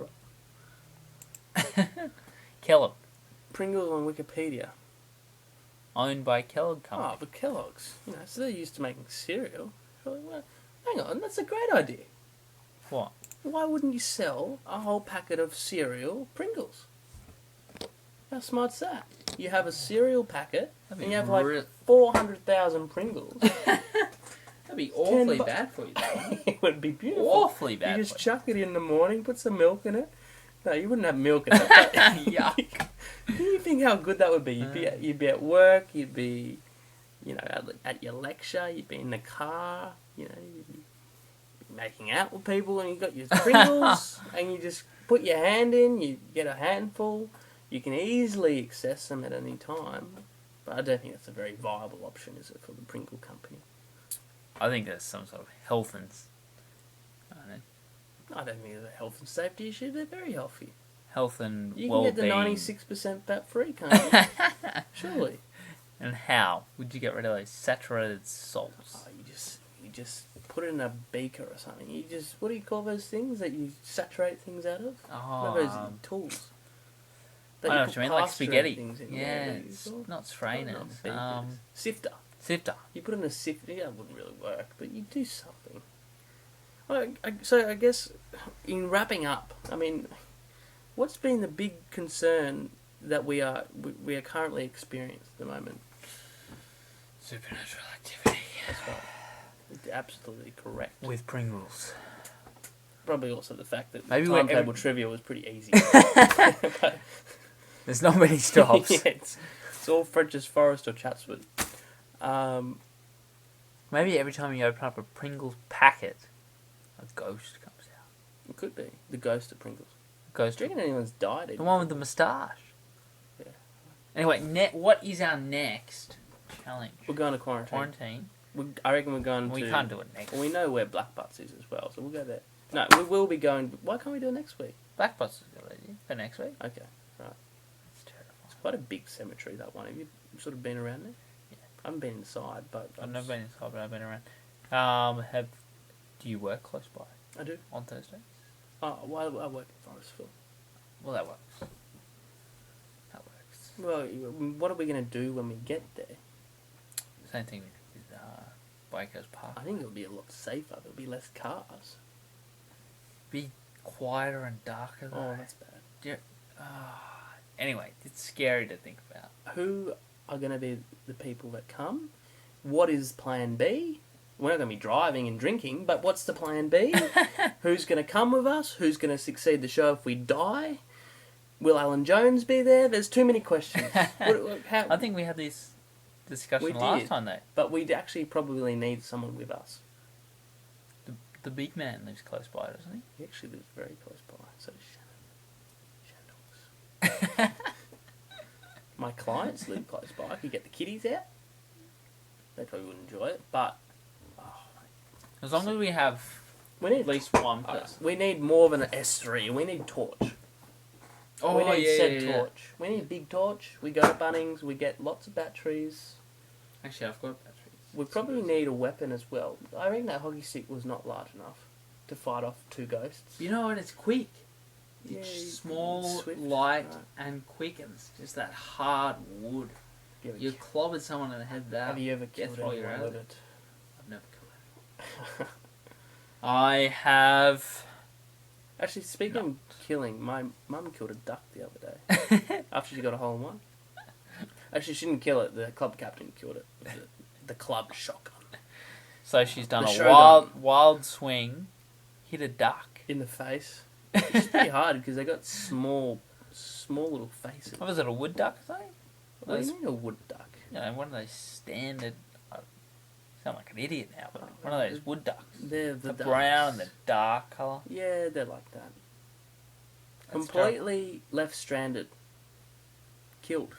front. Kellogg. Pringles on Wikipedia. Owned by Kellogg Company. Oh, but Kellogg's. You know, so they're used to making cereal. Well, hang on, that's a great idea. What? Why wouldn't you sell a whole packet of cereal Pringles? How smart's that? You have a cereal packet, That'd and be you have like real- 400,000 Pringles. That'd be awfully $10 bad for you, though. It would be beautiful. Awfully bad You just for chuck it in the morning, put some milk in it. No, you wouldn't have milk in it. But Yuck. Can you think how good that would be? You'd be at work, you'd be, you know, at your lecture, you'd be in the car, you know, you'd be making out with people, and you got your Pringles, and you just put your hand in, you get a handful. You can easily access them at any time, but I don't think that's a very viable option, is it, for the Pringle company? I think there's some sort of health and... I don't know, I don't think it's a health and safety issue. They're very healthy. health and You can well-being. get the 96% fat free, can't you? Surely. And how would you get rid of those saturated salts? Oh, you just put it in a beaker or something. You just, what do you call those things that you saturate things out of? What are those tools? I That know you what put you mean, like pasta and spaghetti. things in. Yeah, What are it's these called? not strainers. Not beakers. Sifter. Sifter. You put it in a sifter. Yeah, that wouldn't really work, but you do something. So I guess in wrapping up, I mean, what's been the big concern that we are currently experiencing at the moment? Supernatural activity. That's right. It's absolutely correct. With Pringles. Probably also the fact that Maybe timetable trivia was pretty easy. But, There's not many stops. yeah, it's all French's Forest or Chatswood. Maybe every time you open up a Pringles packet, a ghost comes out. It could be the ghost of Pringles. Ghost. Do you reckon anyone's died? The one with the moustache. Yeah. Anyway, what is our next challenge? We're going to quarantine. Quarantine. I reckon we're going We to... can't do it next. Well, we know where Black Butts is as well, so we'll go there. No, we will be going... Why can't we do it next week? Black Box is a good idea for next week. Okay, right. It's terrifying. It's quite a big cemetery, that one. Have you sort of been around there? Yeah. I haven't been inside, but... I've never been inside, but I've been around. Do you work close by I do. on Thursdays? Oh, well, I work in Forestville. Well, that works. That works. Well, what are we going to do when we get there? Same thing with Bikers Park. I think it'll be a lot safer. There'll be less cars. Be quieter and darker. Though. Oh, that's bad. Anyway, it's scary to think about. Who are going to be the people that come? What is plan B? We're not going to be driving and drinking, but what's the plan B? Who's going to come with us? Who's going to succeed the show if we die? Will Alan Jones be there? There's too many questions. I think we had this discussion We last did. time, though. But we'd actually probably need someone with us. The big man lives close by, doesn't he? He actually lives very close by. So does Shannon. My clients live close by. I could get the kiddies out. They probably wouldn't enjoy it, but As long as we have we need at least one person. we need more than an S3. We need torch. Oh, we need yeah, said yeah, yeah. torch. We need a big torch. We go to Bunnings. We get lots of batteries. Actually, I've got batteries. We probably need a weapon as well. I reckon that hockey stick was not large enough to fight off two ghosts. You know what? It's quick. Yeah, Small, swift, light, right. and quick, and it's just that hard wood. You clobbered someone in the head that. Have you ever Get killed through your anyone out. with it? I've never killed anyone. I have. Actually, speaking of killing, my mum killed a duck the other day after she got a hole in one. Actually, she didn't kill it. The club captain killed it. With the club shotgun So she's done The a Shogun. wild swing, hit a duck. in the face. It's pretty hard because they got small little faces. What was it, a wood duck or something? What do you mean a wood duck? You know, one of those standard. I sound like an idiot now, but one of those wood ducks. They're The ducks. brown and the dark colour. Yeah, they're like that. That's Completely left stranded. Killed.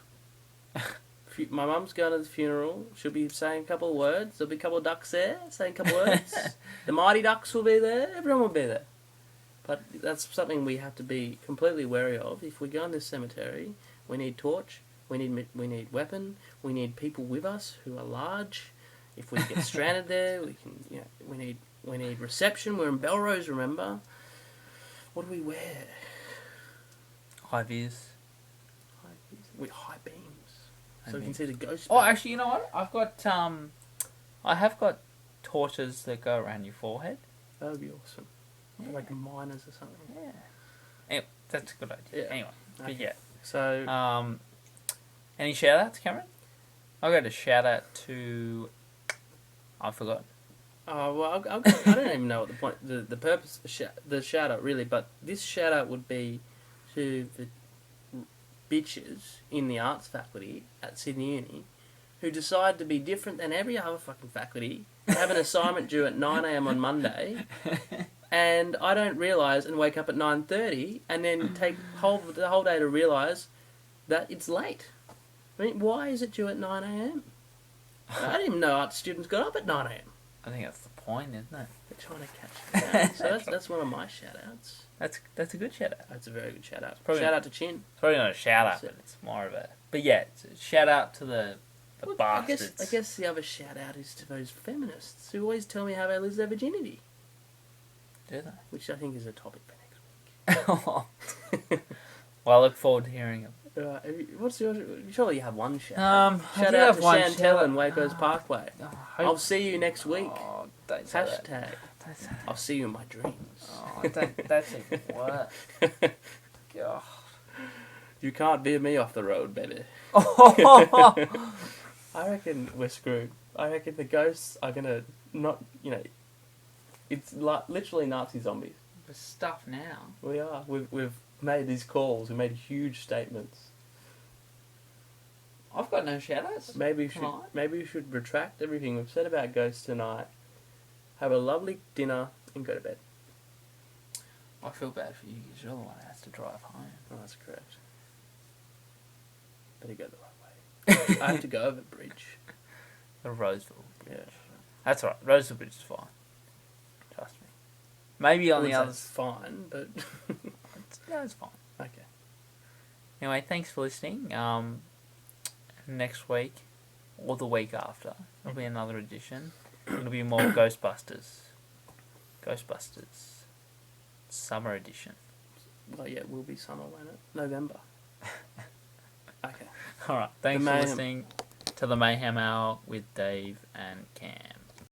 My mum's going to the funeral. She'll be saying a couple of words. There'll be a couple of ducks there saying a couple of words. The mighty ducks will be there. Everyone will be there. But that's something we have to be completely wary of. If we go in this cemetery, we need torch. We need weapon. We need people with us who are large. If we get stranded there, we can. We need reception. We're in Belrose, remember? What do we wear? High vis. High beams, High so we can beams. see the ghost. Oh, actually, you know what? I have got torches that go around your forehead. That would be awesome. Yeah. Like miners or something. Yeah. Anyway, that's a good idea. Yeah. Anyway, but Okay. yeah. So Any shout outs, Cameron? I'll go to shout out to. I forgot. well, I don't even know what the purpose of the shout out really, but this shout out would be to the bitches in the arts faculty at Sydney Uni who decide to be different than every other fucking faculty, have an assignment due at 9 a.m. on Monday, and I don't realise and wake up at 9:30 and then take the whole day to realise that it's late. I mean, why is it due at 9 a.m.? I didn't even know art students got up at 9 a.m. I think that's the point, isn't it? They're trying to catch me out. So that's one of my shout-outs. That's a good shout out. That's a very good shout-out. Probably- Shout-out to Chin. It's probably not a shout out, That's it. but it's more of a. But yeah, it's a shout out to the Well, bastards. I guess the other shout-out is to those feminists who always tell me how they lose their virginity, Do they? which I think is a topic for next week. Well, I look forward to hearing them. What's yours? Surely you have one shout-out. I Shout do out have to one Chantel shout-out. and Waco's Parkway. I'll see you next week. Oh, don't say that. Hashtag. Don't say that. I'll see you in my dreams. Oh, that's even worse. God. You can't veer me off the road, baby. Oh, I reckon we're screwed. I reckon the ghosts are gonna not, it's literally Nazi zombies. the stuff now. We are. We've made these calls. We made huge statements. I've got no shout outs. Maybe Tonight? we should retract everything we've said about ghosts tonight. Have a lovely dinner and go to bed. I feel bad for you because you're the one that has to drive home. Oh, that's correct. Better go the right way. I have to go over the bridge. The Roseville Bridge. Yeah. That's all right. Roseville Bridge is fine. Trust me. Maybe on the Well, others. that's fine, but No, it's fine. okay. Anyway, thanks for listening. Next week, or the week after, there'll be another edition. It'll be more Ghostbusters. Ghostbusters. Summer edition. Well, yeah, it will be summer, won't it? November. Okay. Alright, thanks for Mayhem. listening to the Mayhem Hour with Dave and Cam.